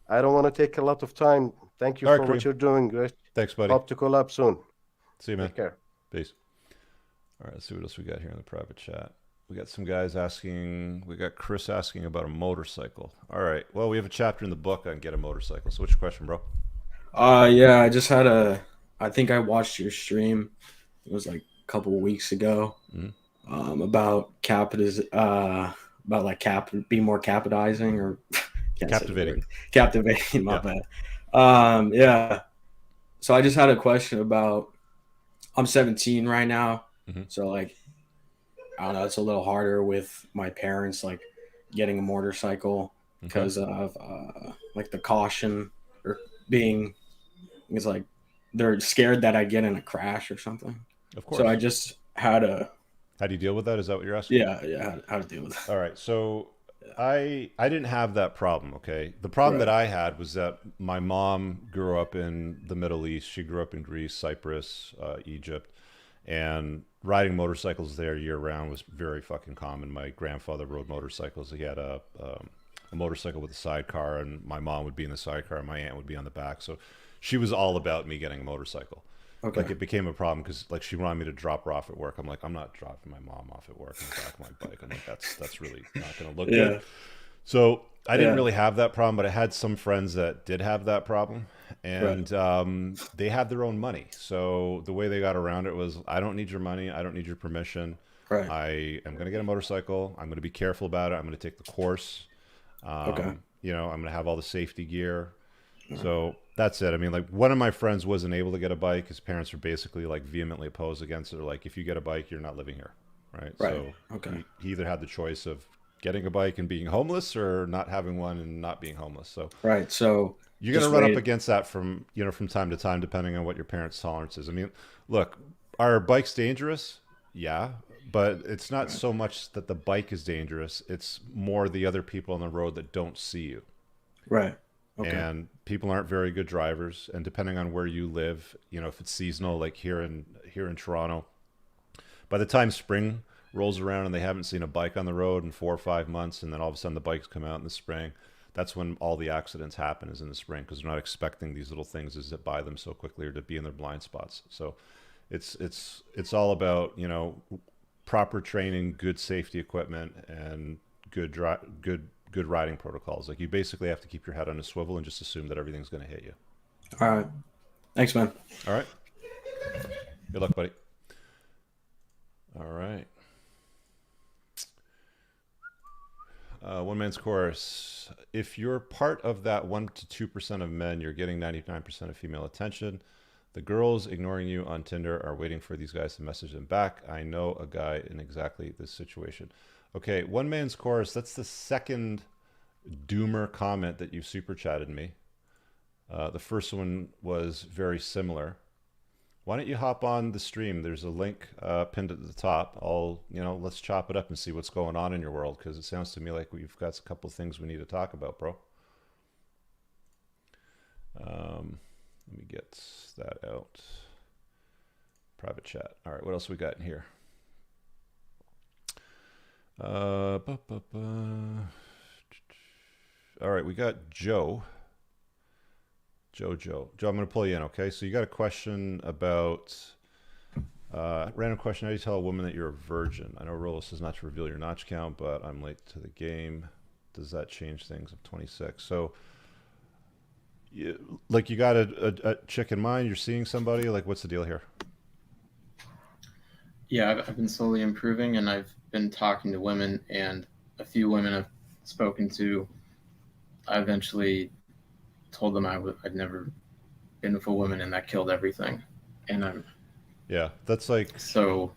I don't want to take a lot of time. Thank you All for right, what Kareem. you're doing, Rich. Thanks, buddy. Hope to collab soon. See you, man. Take care. Peace. All right, let's see what else we got here in the private chat. We got some guys asking. We got Chris asking about a motorcycle. All right. Well, we have a chapter in the book on get a motorcycle. So, what's your question, bro? Yeah, I just had I think I watched your stream. It was like a couple of weeks ago. About be more capitalizing or can't say the Captivating. word. Captivating, my Yeah. bad. Yeah. So I just had a question about. I'm 17 right now, so like, I don't know. It's a little harder with my parents, like getting a motorcycle because of like the caution or being. It's like they're scared that I get in a crash or something. Of course. So I just had a. How do you deal with that? Is that what you're asking? Yeah. How to deal with that? All right. So I didn't have that problem. Okay. The problem that I had was that my mom grew up in the Middle East. She grew up in Greece, Cyprus, Egypt, and riding motorcycles there year round was very fucking common. My grandfather rode motorcycles. He had a motorcycle with a sidecar, and my mom would be in the sidecar, and my aunt would be on the back. So she was all about me getting a motorcycle. Okay. Like it became a problem because like she wanted me to drop her off at work. I'm like, I'm not dropping my mom off at work on the back of my bike. I'm like, that's really not going to look good. So I didn't really have that problem, but I had some friends that did have that problem, and they had their own money. So the way they got around it was, I don't need your money. I don't need your permission. Right. I am going to get a motorcycle. I'm going to be careful about it. I'm going to take the course. You know, I'm going to have all the safety gear. So that's it. I mean, like one of my friends wasn't able to get a bike. His parents were basically like vehemently opposed against it. They're like, if you get a bike, you're not living here. Right. So he either had the choice of getting a bike and being homeless or not having one and not being homeless. So So you're going to run up against that from time to time, depending on what your parents' tolerance is. I mean, look, are bikes dangerous? Yeah. But it's not so much that the bike is dangerous. It's more the other people on the road that don't see you. Right. Okay. And people aren't very good drivers. And depending on where you live, you know, if it's seasonal, like here in Toronto, by the time spring rolls around and they haven't seen a bike on the road in 4 or 5 months, and then all of a sudden the bikes come out in the spring, that's when all the accidents happen, is in the spring, because they're not expecting these little things to zip by them so quickly or to be in their blind spots. So it's all about, you know, proper training, good safety equipment, and good riding protocols. Like you basically have to keep your head on a swivel and just assume that everything's going to hit you. All right. Thanks, man. All right. Good luck, buddy. All right. One man's chorus. If you're part of that 1 to 2% of men, you're getting 99% of female attention. The girls ignoring you on Tinder are waiting for these guys to message them back. I know a guy in exactly this situation. Okay, one man's chorus. That's the second doomer comment that you super chatted me. The first one was very similar. Why don't you hop on the stream? There's a link pinned at the top. Let's chop it up and see what's going on in your world, because it sounds to me like we've got a couple of things we need to talk about, bro. Let me get that out. Private chat. All right, what else we got in here? All right, we got Joe. Joe, I'm going to pull you in, okay? So you got a question about, random question, how do you tell a woman that you're a virgin? I know Rolla says not to reveal your notch count, but I'm late to the game. Does that change things? I'm 26. So, you got a chick in mind, you're seeing somebody, like what's the deal here? Yeah, I've been slowly improving, and I've been talking to women, and a few women I've spoken to, I eventually told them I'd never been with a woman, and that killed everything. And that's like, so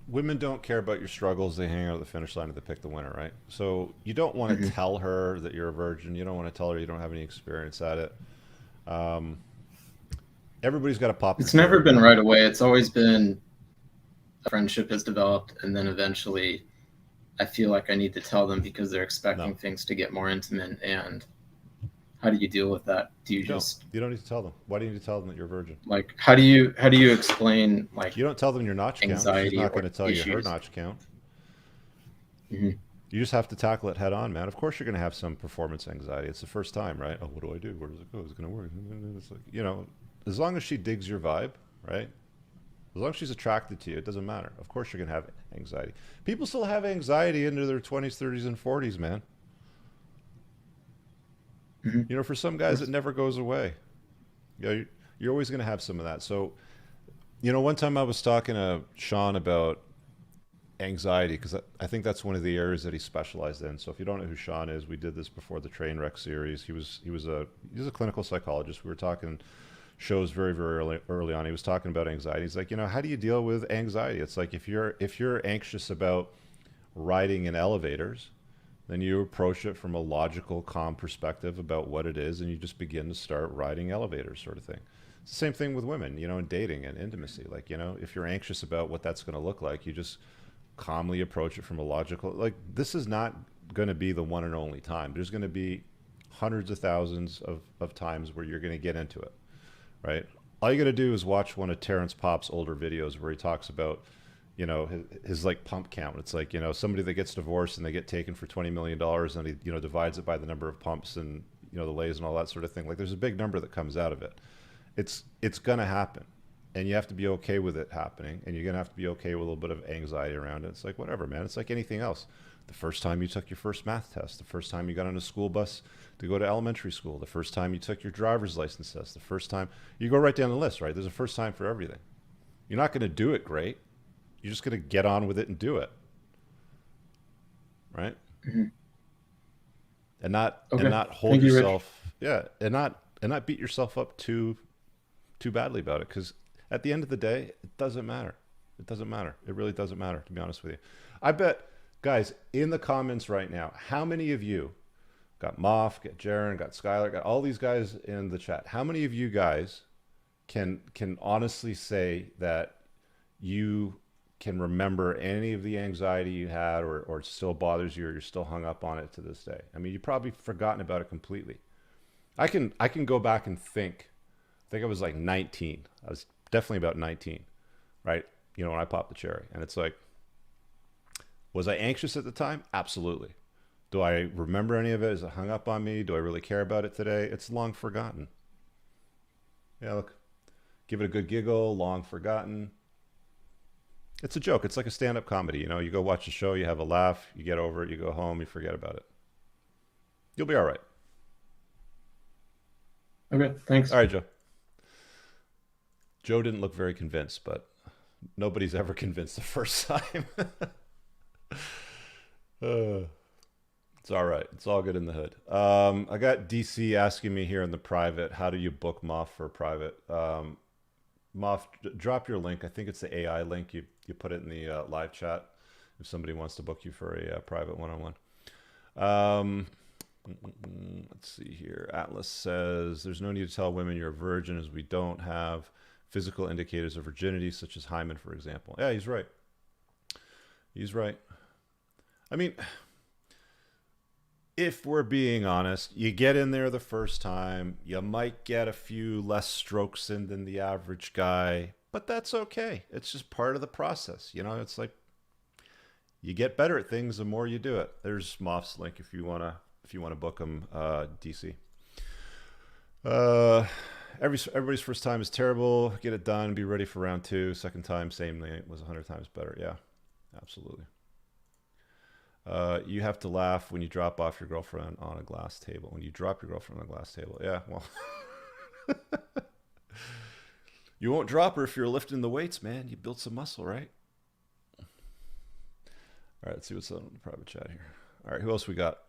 women don't care about your struggles. They hang out at the finish line and they pick the winner, right? So you don't want to tell her that you're a virgin. You don't want to tell her you don't have any experience at it. Everybody's got to pop. It's never been right away. It's always been a friendship has developed, and then eventually I feel like I need to tell them because they're expecting things to get more intimate. And how do you deal with that? Do you just... You don't need to tell them. Why do you need to tell them that you're a virgin? Like, how do you explain, like... You don't tell them your notch count. She's not going to tell you her notch count. Mm-hmm. You just have to tackle it head on, man. Of course you're going to have some performance anxiety. It's the first time, right? Oh, what do I do? Where does it go? Is it going to work? It's like, you know, as long as she digs your vibe, right? As long as she's attracted to you, it doesn't matter. Of course you're going to have anxiety. People still have anxiety into their 20s, 30s, and 40s, man. Mm-hmm. You know, for some guys, it never goes away. You know, you're always going to have some of that. So, you know, one time I was talking to Sean about anxiety, because I think that's one of the areas that he specialized in. So if you don't know who Sean is, we did this before the Trainwreck series. He was a clinical psychologist. We were talking shows very, very early on. He was talking about anxiety. He's like, you know, how do you deal with anxiety? It's like if you're anxious about riding in elevators, then you approach it from a logical, calm perspective about what it is, and you just begin to start riding elevators, sort of thing. It's the same thing with women, you know, in dating and intimacy. Like, you know, if you're anxious about what that's going to look like, you just calmly approach it from a logical, like, this is not going to be the one and only time. There's going to be hundreds of thousands of times where you're going to get into it, right? All you got to do is watch one of Terrence Popp's older videos where he talks about, you know, his like pump count. It's like, you know, somebody that gets divorced and they get taken for $20 million, and he, you know, divides it by the number of pumps and, you know, the lays and all that sort of thing. Like, there's a big number that comes out of it. It's going to happen, and you have to be okay with it happening, and you're going to have to be okay with a little bit of anxiety around it. It's like, whatever, man. It's like anything else. The first time you took your first math test, the first time you got on a school bus to go to elementary school, the first time you took your driver's license test, the first time, you go right down the list, right? There's a first time for everything. You're not going to do it great. You're just going to get on with it and do it, right? Mm-hmm. And not hold yourself, and not beat yourself up too badly about it, because at the end of the day, it doesn't matter. It doesn't matter. It really doesn't matter, to be honest with you. I bet, guys, in the comments right now, how many of you got Moff, got Jaron, got Skylar, got all these guys in the chat? How many of you guys can honestly say that you can remember any of the anxiety you had, or it still bothers you, or you're still hung up on it to this day? I mean, you've probably forgotten about it completely. I can go back and think. I think I was like 19. I was definitely about 19, right? You know, when I popped the cherry. And it's like, was I anxious at the time? Absolutely. Do I remember any of it? Is it hung up on me? Do I really care about it today? It's long forgotten. Yeah, look, give it a good giggle, long forgotten. It's a joke. It's like a stand-up comedy. You know, you go watch a show, you have a laugh, you get over it, you go home, you forget about it. You'll be all right. Okay, thanks. All right, Joe. Joe didn't look very convinced, but nobody's ever convinced the first time. It's all right. It's all good in the hood. I got DC asking me here in the private, how do you book Moff for private? Moff, drop your link. I think it's the AI link. You put it in the live chat if somebody wants to book you for a private one-on-one. Let's see here. Atlas says, there's no need to tell women you're a virgin, as we don't have physical indicators of virginity, such as hymen, for example. Yeah, he's right. He's right. I mean, if we're being honest, you get in there the first time, you might get a few less strokes in than the average guy, but that's okay. It's just part of the process. You know, it's like you get better at things the more you do it. There's Moff's link if you wanna book him, DC. Everybody's first time is terrible. Get it done. Be ready for round 2. Second time, same thing. It was 100 times better. Yeah, absolutely. You have to laugh when you drop off your girlfriend on a glass table. When you drop your girlfriend on a glass table. Yeah, well. You won't drop her if you're lifting the weights, man. You build some muscle, right? All right, let's see what's on the private chat here. All right, who else we got?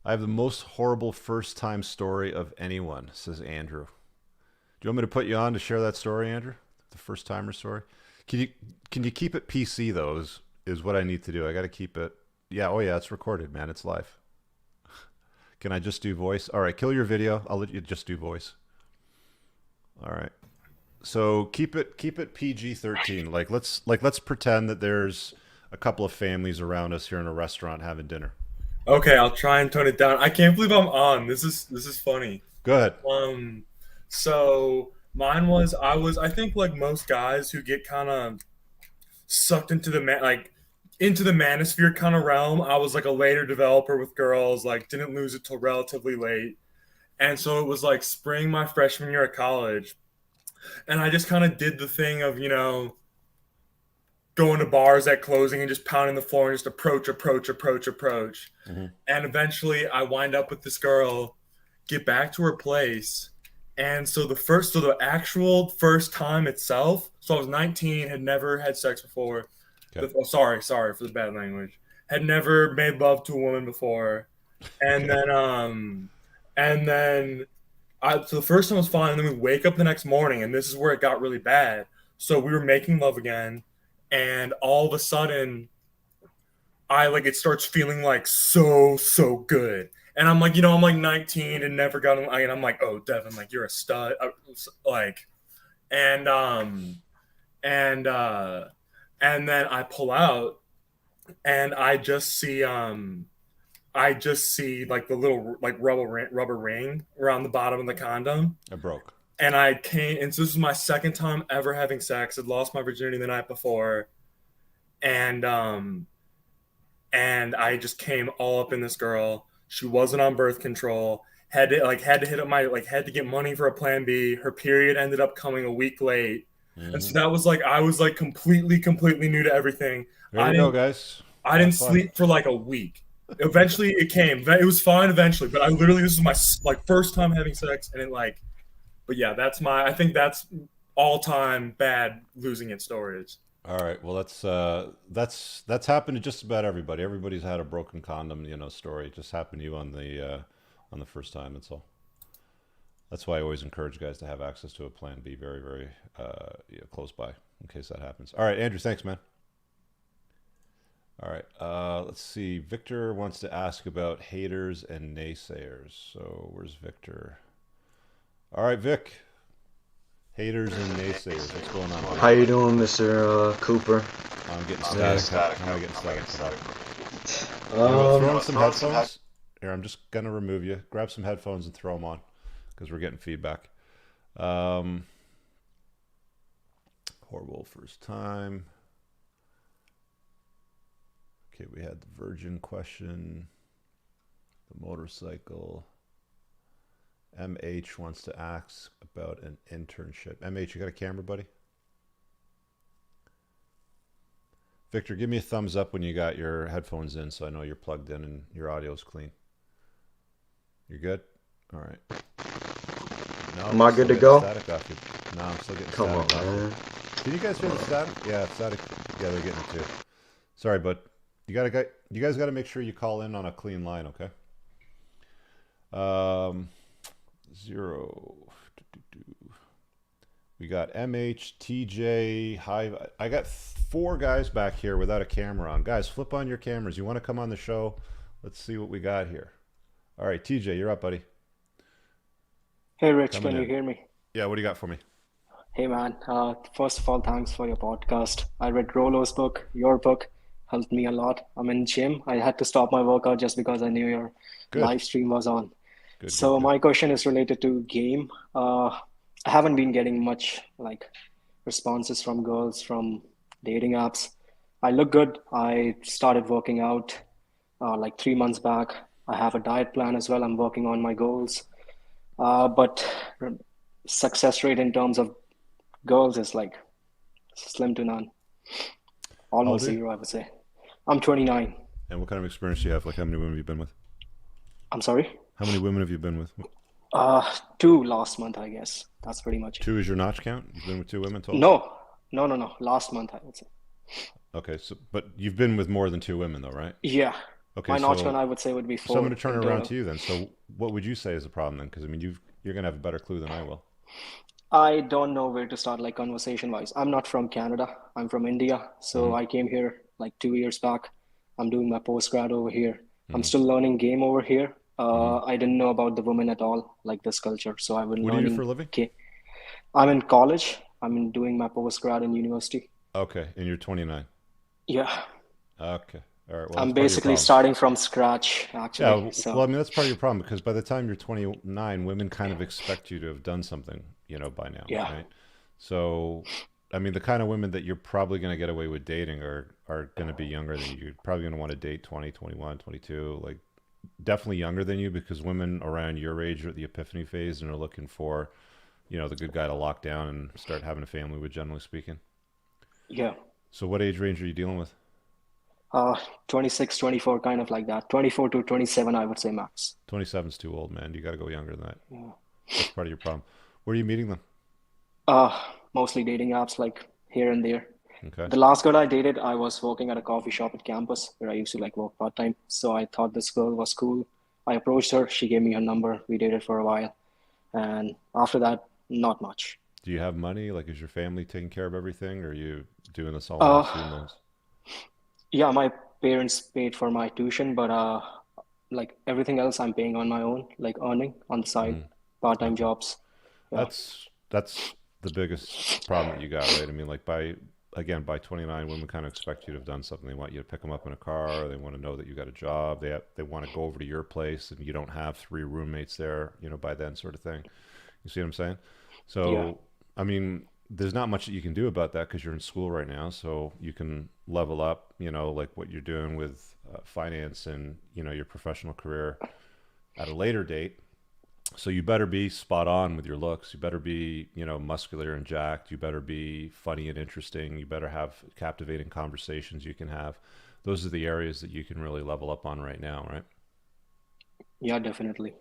I have the most horrible first time story of anyone, says Andrew. Do you want me to put you on to share that story, Andrew? The first timer story? Can you keep it PC though, is what I need to do. I gotta keep it. Yeah, oh yeah, it's recorded, man. It's live. Can I just do voice? All right, kill your video. I'll let you just do voice. All right. So keep it PG-13. Let's pretend that there's a couple of families around us here in a restaurant having dinner. Okay, I'll try and tone it down. I can't believe I'm on. This is funny. Go ahead. So mine was I think like most guys who get kind of sucked into the manosphere kind of realm. I was like a later developer with girls, like didn't lose it till relatively late. And so it was like spring my freshman year of college. And I just kind of did the thing of, going to bars at closing and just pounding the floor and just approach. Mm-hmm. And eventually I wind up with this girl, get back to her place. And so the actual first time itself, so I was 19, had never had sex before. Okay. Sorry for the bad language. Had never made love to a woman before. And then so the first time was fine. And then we wake up the next morning and this is where it got really bad. So we were making love again. And all of a sudden, it starts feeling like so good. And I'm like, I'm like 19 and never got, and I'm like, oh, Devin, like you're a stud, and then I pull out, and I just see like the little like rubber ring around the bottom of the condom. It broke. And so this is my second time ever having sex. I'd lost my virginity the night before. And I just came all up in this girl. She wasn't on birth control. Had to get money for a plan B. Her period ended up coming a week late. Mm-hmm. And so that was I was completely new to everything. There you go, guys. I didn't sleep for like a week. Eventually it came. It was fine eventually, but this is my first time having sex, and but yeah, I think that's all-time bad losing it stories. All right, well that's happened to just about everybody. Everybody's had a broken condom, story. It just happened to you on the first time. That's all. That's why I always encourage guys to have access to a plan B very, very close by in case that happens. All right, Andrew, thanks, man. All right, let's see. Victor wants to ask about haters and naysayers. So where's Victor? All right, Vic. Haters and naysayers. What's going on? How you doing, Mr. Cooper? I'm getting static. I'm getting static. Throw on some headphones. Here, I'm just gonna remove you. Grab some headphones and throw them on because we're getting feedback. Horrible first time. Okay, we had the virgin question, the motorcycle. MH wants to ask about an internship. MH, you got a camera, buddy? Victor, give me a thumbs up when you got your headphones in so I know you're plugged in and your audio's clean. You're good? All right. No, am I good to go? Static off you. No, I'm still getting Come static on, man. Can you guys hear the static? Yeah, static. Yeah, they're getting it too. Sorry, but you guys got to make sure you call in on a clean line, okay? 0. We got MH, TJ, Hive. I got 4 guys back here without a camera on. Guys, flip on your cameras. You want to come on the show? Let's see what we got here. All right, TJ, you're up, buddy. Hey, Rich, can you hear me? Yeah, what do you got for me? Hey, man. First of all, thanks for your podcast. I read Rollo's book. Your book helped me a lot. I'm in gym. I had to stop my workout just because I knew your live stream was on. Good. My question is related to game. I haven't been getting much responses from girls from dating apps. I look good. I started working out 3 months back. I have a diet plan as well. I'm working on my goals. But success rate in terms of girls is like slim to none, How old almost are you? zero, I would say. I'm 29. And what kind of experience do you have? Like, how many women have you been with? I'm sorry. How many women have you been with? Two last month, I guess. That's pretty much it. Two is your notch count? You've been with two women total? No. Last month, I would say. Okay, so but you've been with more than two women though, right? Yeah. Okay, My notch count, so I would say, would be so I'm going four to turn in it around total. to you then. So what would you say is a problem then? Because I mean, you're going to have a better clue than I will. I don't know where to start, like conversation wise. I'm not from Canada. I'm from India. So I came here like 2 years back. I'm doing my postgrad over here. I'm still learning game over here. I didn't know about the women at all, like this culture. So I've been What do you do for a learning. living? I'm in college. I'm doing my postgrad in university. Okay, and you're 29. Yeah. Okay, all right. Well, I'm that's part of your basically problem. starting from scratch, Yeah, actually. well, I So mean, that's part of your problem because by the time you're 29, women kind of expect you to have done something, by now, yeah. right? So, I mean, the kind of women that you're probably going to get away with dating are going to be younger than you. You're probably going to want to date 20, 21, 22, like definitely younger than you because women around your age are at the epiphany phase and are looking for, the good guy to lock down and start having a family with, generally speaking. Yeah. So, what age range are you dealing with? 26, 24, kind of like that. 24 to 27, I would say max. 27's too old, man. You got to go younger than that. Yeah. That's part of your problem. Where are you meeting them? Mostly dating apps, like here and there. Okay. The last girl I dated, I was working at a coffee shop at campus where I used to like work part time. So I thought this girl was cool. I approached her. She gave me her number. We dated for a while. And after that, not much. Do you have money? Like, is your family taking care of everything, or are you doing this all on student Uh, loans? yeah, my parents paid for my tuition, but like everything else I'm paying on my own, like earning on the side, Mm, part-time okay. jobs. Yeah. That's the biggest problem that you got, right? I mean, like by 29, women kind of expect you to have done something. They want you to pick them up in a car. They want to know that you got a job. They want to go over to your place and you don't have three roommates there, by then, sort of thing. You see what I'm saying? Yeah. So, I mean, there's not much that you can do about that because you're in school right now. So you can level up, like what you're doing with finance and, your professional career at a later date. So you better be spot on with your looks. You better be, muscular and jacked. You better be funny and interesting. You better have captivating conversations you can have. Those are the areas that you can really level up on right now, right? Yeah, definitely.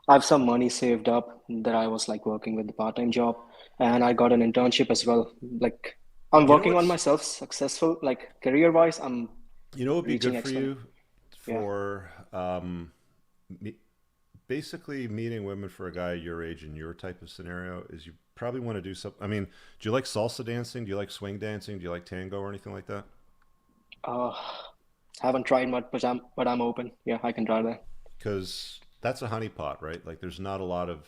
I have some money saved up that I was like working with the part-time job, and I got an internship as well. Like I'm You know working on what's, myself, successful, like career-wise, I'm what would be good reaching for excellent. you Yeah. for me, basically meeting women for a guy your age in your type of scenario is you probably want to do something. I mean, do you like salsa dancing? Do you like swing dancing? Do you like tango or anything like that? Uh, haven't tried much, but I'm open. Yeah, I can try that. Because that's a honeypot, right? Like, there's not a lot of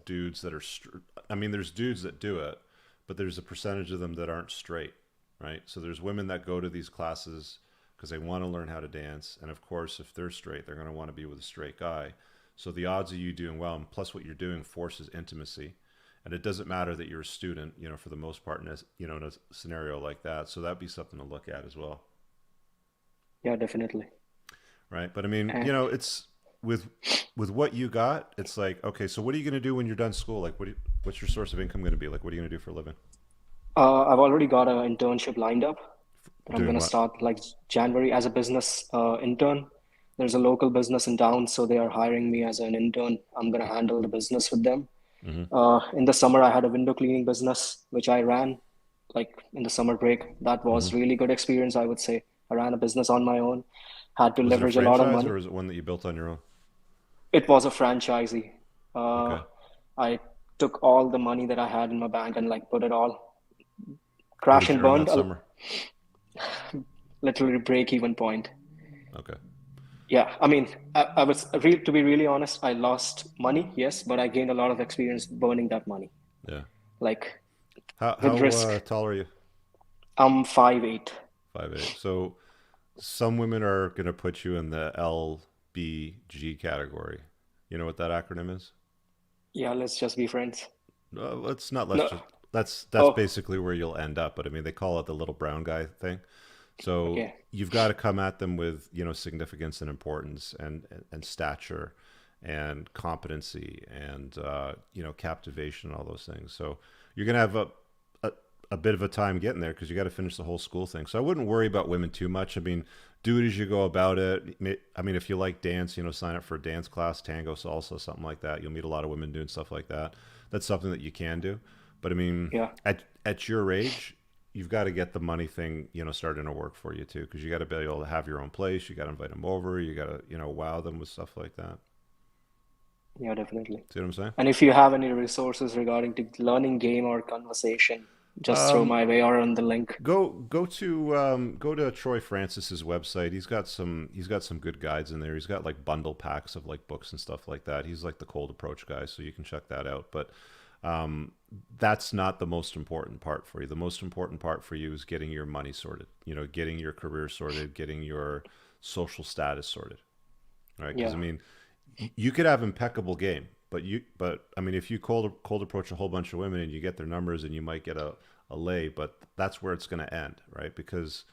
dudes that are. I mean, there's dudes that do it, but there's a percentage of them that aren't straight, right? So there's women that go to these classes because they want to learn how to dance, and of course, if they're straight, they're going to want to be with a straight guy. So the odds of you doing well, and plus what you're doing forces intimacy, and it doesn't matter that you're a student, for the most part, in a scenario like that. So that'd be something to look at as well, Yeah, definitely. right? But I mean, And it's with what you got. It's like, okay, so what are you going to do when you're done school? Like, what's your source of income going to be? Like, what are you going to do for a living? I've already got an internship lined up that I'm Doing gonna what? start like January as a business intern. There's a local business in town, so they are hiring me as an intern. I'm gonna handle the business with them. Mm-hmm. In the summer, I had a window cleaning business which I ran like in the summer break. That Mm-hmm. was really good experience, I would say. I ran a business on my own, had to Was it a leverage a lot of franchise or money. was it one that you built on your own? It was a franchisee. Uh, Okay. I took all the money that I had in my bank and like put it all, What crash did and you earn burned, that summer? literally break even point. Okay. Yeah, I mean, I was to be really honest, I lost money, yes, but I gained a lot of experience burning that money. Yeah. Like How with risk, tall are you? I'm 5'8". 5'8". So some women are going to put you in the LBG category. You know what that acronym is? Yeah, let's just be friends. Let's not. Let's No, just. That's oh, basically where you'll end up. But I mean, they call it the little brown guy thing. So okay. you've got to come at them with significance and importance and stature, and competency and captivation and all those things. So you're gonna have a bit of a time getting there because you got to finish the whole school thing. So I wouldn't worry about women too much. I mean, do it as you go about it. I mean, if you like dance, sign up for a dance class, tango, salsa, something like that. You'll meet a lot of women doing stuff like that. That's something that you can do. But I mean, at your age, you've got to get the money thing, starting to work for you too, because you got to be able to have your own place. You got to invite them over. You got to, wow them with stuff like that. Yeah, definitely. See what I'm saying? And if you have any resources regarding to learning game or conversation, just throw my way or on the link. Go to Troy Francis's website. He's got some good guides in there. He's got like bundle packs of like books and stuff like that. He's like the cold approach guy, so you can check that out. But that's not the most important part for you. The most important part for you is getting your money sorted. Getting your career sorted, getting your social status sorted. Right? Because I mean, you could have impeccable game. But I mean, if you cold approach a whole bunch of women and you get their numbers and you might get a lay, but that's where it's going to end, right? Because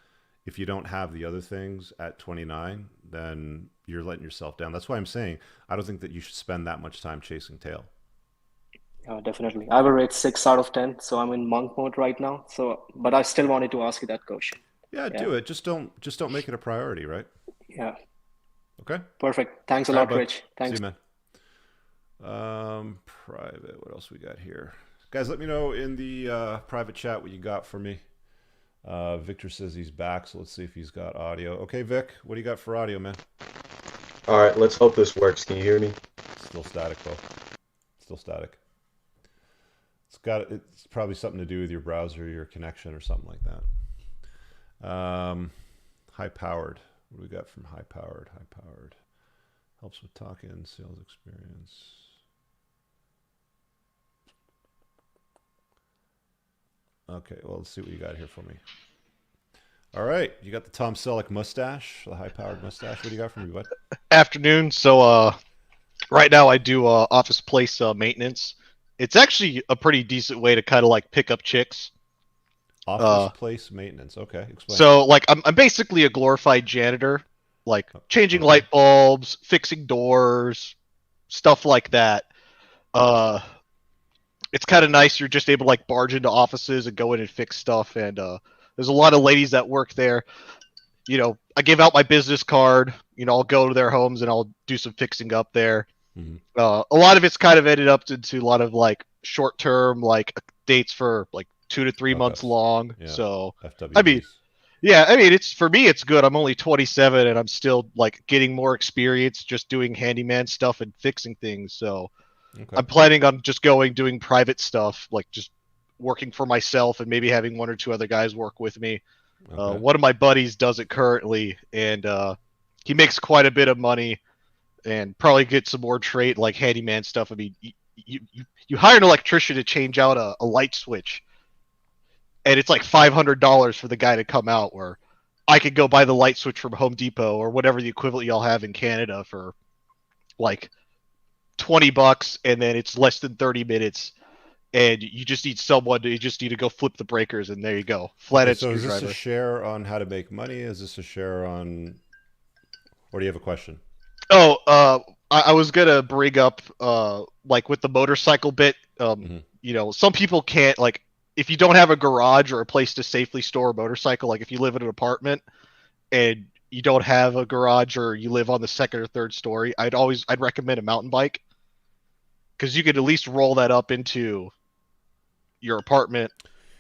if you don't have the other things at 29, then you're letting yourself down. That's why I'm saying I don't think that you should spend that much time chasing tail. Yeah, definitely. I will rate 6 out of 10. So I'm in monk mode right now. So, but I still wanted to ask you that question. Yeah, do it. Just don't make it a priority, right? Yeah. Okay. Perfect. Thanks a lot, Rich. Thanks. See you, man. Private. What else we got here? Guys, let me know in the private chat what you got for me. Victor says he's back, so let's see if he's got audio. Okay, Vic, what do you got for audio, man? All right, let's hope this works. Can you hear me? Still static, though. Still static. It's probably something to do with your browser, your connection, or something like that. High powered. What do we got from high powered? High powered helps with talking, sales experience. Okay, well, let's see what you got here for me. All right, you got the Tom Selleck mustache, the high-powered mustache. What do you got for me, bud? Afternoon. So, right now I do office place maintenance. It's actually a pretty decent way to kind of like pick up chicks. Office place maintenance. Okay, explain. So, like, I'm basically a glorified janitor, like changing light bulbs, fixing doors, stuff like that. It's kind of nice. You're just able to like barge into offices and go in and fix stuff. And there's a lot of ladies that work there. I give out my business card. I'll go to their homes and I'll do some fixing up there. Mm-hmm. A lot of it's kind of ended up into a lot of like short-term like dates for like 2 to 3 months long. Yeah. So FWBs. I mean, it's for me, it's good. I'm only 27 and I'm still like getting more experience just doing handyman stuff and fixing things. So. Okay. I'm planning on just doing private stuff, like just working for myself and maybe having 1 or 2 other guys work with me. Okay. One of my buddies does it currently, and he makes quite a bit of money and probably get some more trade like handyman stuff. I mean, you hire an electrician to change out a light switch, and it's like $500 for the guy to come out, where I could go buy the light switch from Home Depot or whatever the equivalent y'all have in Canada for like $20, and then it's less than 30 minutes, and you just need to go flip the breakers, and there you go. Flathead screwdriver. So is this a share on how to make money? Is this a share on, or do you have a question? Oh, I was gonna bring up like with the motorcycle bit. Some people can't, like, if you don't have a garage or a place to safely store a motorcycle, like if you live in an apartment and you don't have a garage or you live on the 2nd or 3rd story, I'd recommend a mountain bike. Because you could at least roll that up into your apartment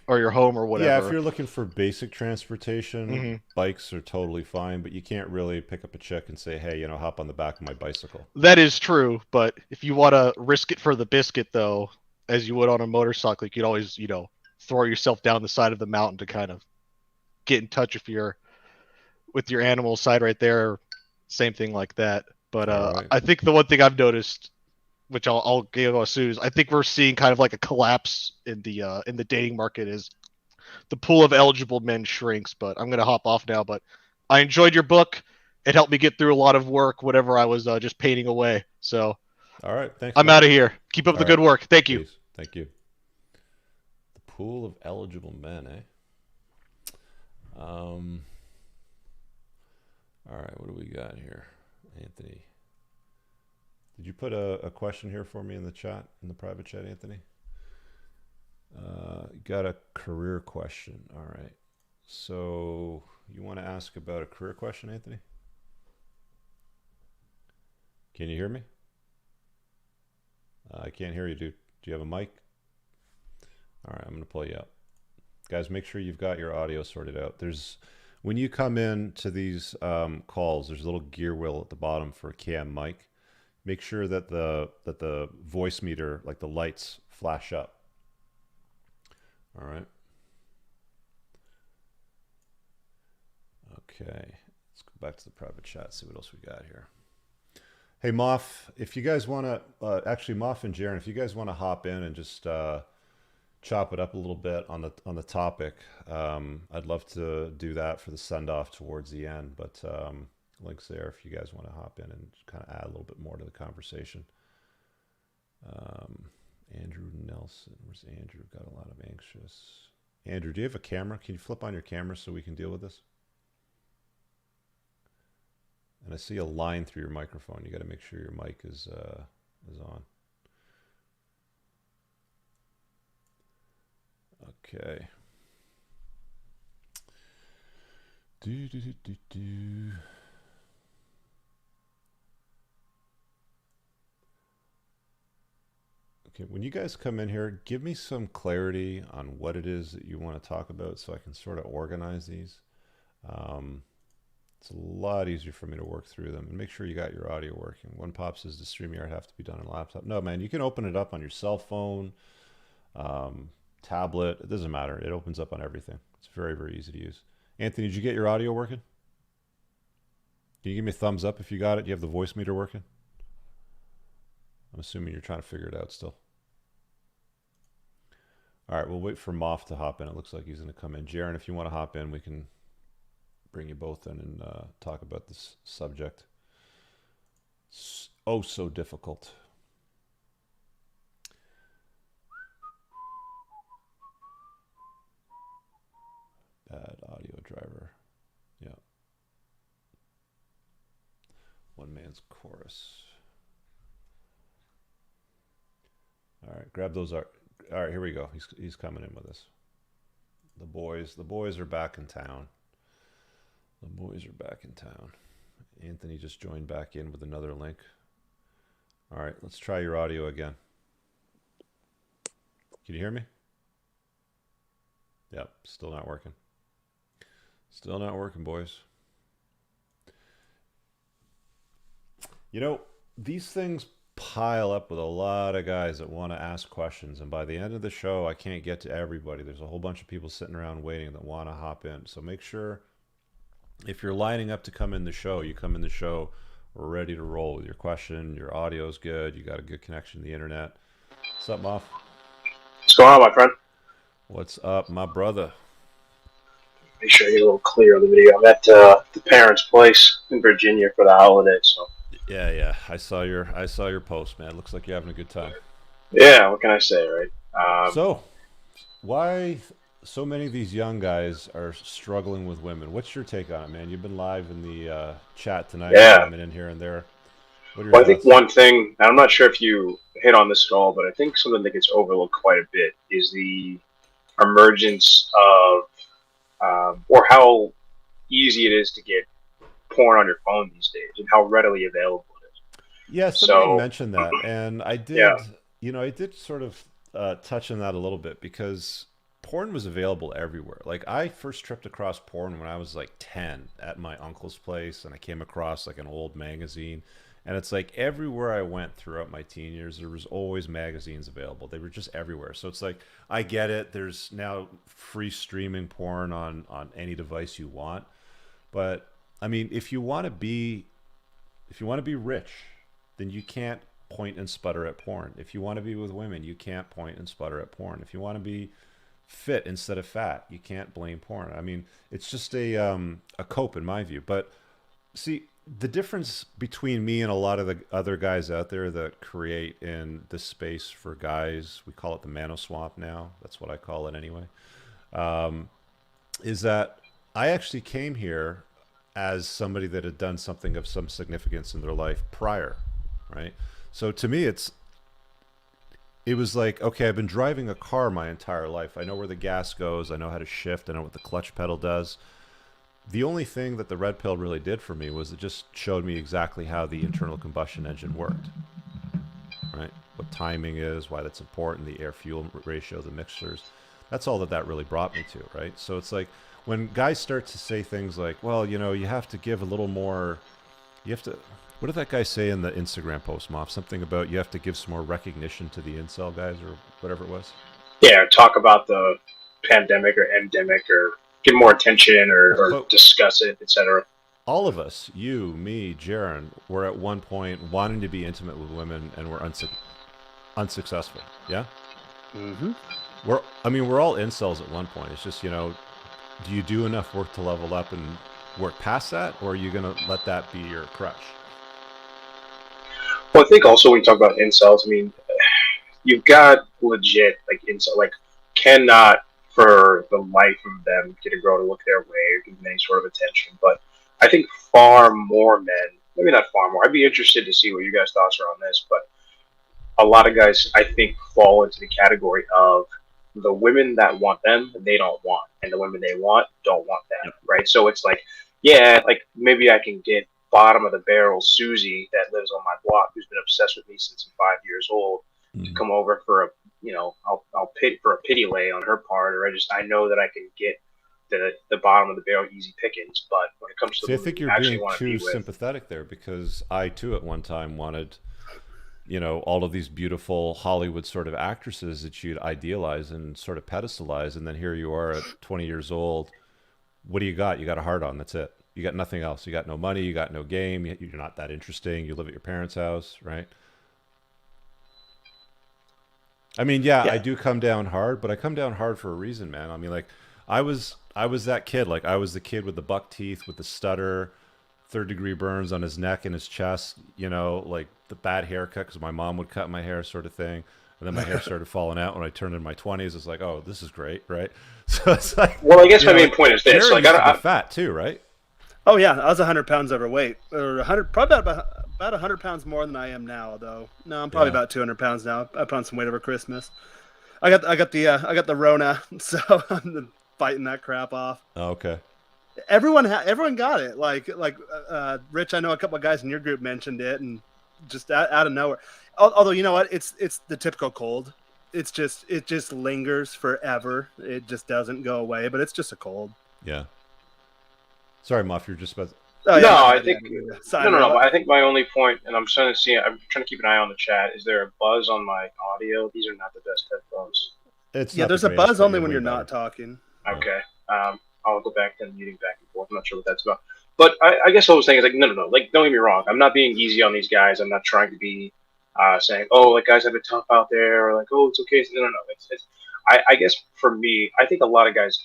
or your home or whatever. Yeah, if you're looking for basic transportation, bikes are totally fine, but you can't really pick up a chick and say, hey, hop on the back of my bicycle. That is true, but if you want to risk it for the biscuit, though, as you would on a motorcycle, you could always, throw yourself down the side of the mountain to kind of get in touch with your animal side right there. Same thing like that. But right. I think the one thing I've noticed, which I'll give as soon as I think we're seeing kind of like a collapse in the dating market, is the pool of eligible men shrinks. But I'm gonna hop off now. But I enjoyed your book. It helped me get through a lot of work, whatever I was just painting away. So, all right, thanks. I'm out of here. Keep up the good work. Thank you. Please. Thank you. The pool of eligible men, eh? All right, what do we got here, Anthony? Did you put a question here for me in the chat, in the private chat, Anthony? Got a career question. All right. So you want to ask about a career question, Anthony? Can you hear me? I can't hear you, dude. Do you have a mic? All right, I'm going to pull you up. Guys, make sure you've got your audio sorted out. When you come in to these calls, there's a little gear wheel at the bottom for a cam mic. Make sure that the voice meter, like the lights, flash up. All right. Okay, let's go back to the private chat, see what else we got here. Hey, Moff, if you guys want to, actually, Moff and Jaren, if you guys want to hop in and just chop it up a little bit on the topic, I'd love to do that for the send-off towards the end, but links there if you guys want to hop in and kind of add a little bit more to the conversation. Andrew Nelson, where's Andrew? Got a lot of anxious. Andrew, do you have a camera? Can you flip on your camera so we can deal with this? And I see a line through your microphone. You got to make sure your mic is on. Okay. Okay, when you guys come in here, give me some clarity on what it is that you want to talk about so I can sort of organize these. It's a lot easier for me to work through them, and make sure you got your audio working. One pop says the StreamYard have to be done on a laptop. No, man, you can open it up on your cell phone, tablet. It doesn't matter. It opens up on everything. It's very, very easy to use. Anthony, did you get your audio working? Can you give me a thumbs up if you got it? Do you have the voice meter working? I'm assuming you're trying to figure it out still. All right, we'll wait for Moff to hop in. It looks like he's going to come in. Jaren, if you want to hop in, we can bring you both in and talk about this subject. Oh, so difficult. Bad audio driver. Yeah. One man's chorus. All right, grab those. All right, here we go. He's coming in with us. The boys are back in town. The boys are back in town. Anthony just joined back in with another link. All right, let's try your audio again. Can you hear me? Yep, still not working. Still not working, boys. You know, these things pile up with a lot of guys that want to ask questions, and by the end of the show, I can't get to everybody. There's a whole bunch of people sitting around waiting that want to hop in. So make sure, if you're lining up to come in the show, you come in the show, we're ready to roll with your question. Your audio's good. You got a good connection to the internet. What's up, Moff? What's going on, my friend? What's up, my brother? Make sure I get a little clear on the video. I'm at the parents' place in Virginia for the holidays. So yeah, I saw your post, man. Looks like you're having a good time. Yeah, what can I say, right? So, why so many of these young guys are struggling with women? What's your take on it, man? You've been live in the chat tonight. Yeah. Coming in here and there. Well, I think one thing, I'm not sure if you hit on this at all, but I think something that gets overlooked quite a bit is the emergence of, or how easy it is to get porn on your phone these days and how readily available it is. Yeah, somebody mentioned that, and I did, I did sort of touch on that a little bit because porn was available everywhere. Like, I first tripped across porn when I was like 10 at my uncle's place, and I came across like an old magazine. And it's like everywhere I went throughout my teen years, there was always magazines available. They were just everywhere. So it's like, I get it. There's now free streaming porn on any device you want. But I mean, if you want to be rich, then you can't point and sputter at porn. If you want to be with women, you can't point and sputter at porn. If you want to be fit instead of fat, you can't blame porn. I mean, it's just a cope in my view. But see, the difference between me and a lot of the other guys out there that create in this space for guys, we call it the manoswamp now. That's what I call it anyway. Is that I actually came here as somebody that had done something of some significance in their life prior, right? So to me, it was like, okay, I've been driving a car my entire life. I know where the gas goes. I know how to shift. I know what the clutch pedal does. The only thing that the red pill really did for me was it just showed me exactly how the internal combustion engine worked, right? What timing is, why that's important, the air-fuel ratio, the mixtures. That's all that really brought me to, right? So it's like when guys start to say things like, well, you know, you have to give a little more, you have to, what did that guy say in the Instagram post, Moff? Something about you have to give some more recognition to the incel guys or whatever it was? Yeah, talk about the pandemic or endemic or get more attention or discuss it, etc. All of us, you, me, Jaron, were at one point wanting to be intimate with women and were unsuccessful. Yeah? Mm-hmm. We're all incels at one point. It's just, you know, do you do enough work to level up and work past that, or are you going to let that be your crush? Well, I think also when you talk about incels, I mean, you've got legit, like, incel, like, cannot for the life of them get a girl to look their way or give them any sort of attention. But I think far more men, maybe not far more, I'd be interested to see what you guys' thoughts are on this, but a lot of guys, I think, fall into the category of the women that want them, they don't want, and the women they want don't want them, right? So it's like, yeah, like maybe I can get bottom of the barrel Susie that lives on my block who's been obsessed with me since I'm 5 years old to come over for a, you know, I'll pit for a pity lay on her part, or I know that I can get the bottom of the barrel easy pickings. But when it comes to see, I think you're being too with, sympathetic there, because I too at one time wanted, you know, all of these beautiful Hollywood sort of actresses that you'd idealize and sort of pedestalize, and then here you are at 20 years old. What do you got? You got a heart on. That's it. You got nothing else. You got no money. You got no game. You're not that interesting. You live at your parents' house, right? I mean, yeah, I do come down hard, but I come down hard for a reason, man. I mean, like, I was that kid. Like, I was the kid with the buck teeth, with the stutter, third-degree burns on his neck and his chest, you know, like the bad haircut because my mom would cut my hair sort of thing. And then my hair started falling out when I turned in my 20s. It's like, oh, this is great, right? So it's like, well, I guess my main point is this. Like, I'm fat too, right? Oh yeah, I was 100 pounds overweight, or 100, probably about 100 pounds more than I am now. Though no, I'm probably about 200 pounds now. I put on some weight over Christmas. I got the Rona, so I'm fighting that crap off. Oh, okay. Everyone got it. Like Rich, I know a couple of guys in your group mentioned it, and just out of nowhere. Although you know what, it's the typical cold. It just lingers forever. It just doesn't go away, but it's just a cold. Yeah. Sorry, Muff, you're just about. I think no. I think my only point, and I'm trying to keep an eye on the chat. Is there a buzz on my audio? These are not the best headphones. There's a buzz only when you're not talking. Okay. I'll go back to muting back and forth. I'm not sure what that's about. But I guess what I was saying is like, no. Like, don't get me wrong. I'm not being easy on these guys. I'm not trying to be saying, oh, like guys have it tough out there, or like, oh, it's okay. No. I guess for me, I think a lot of guys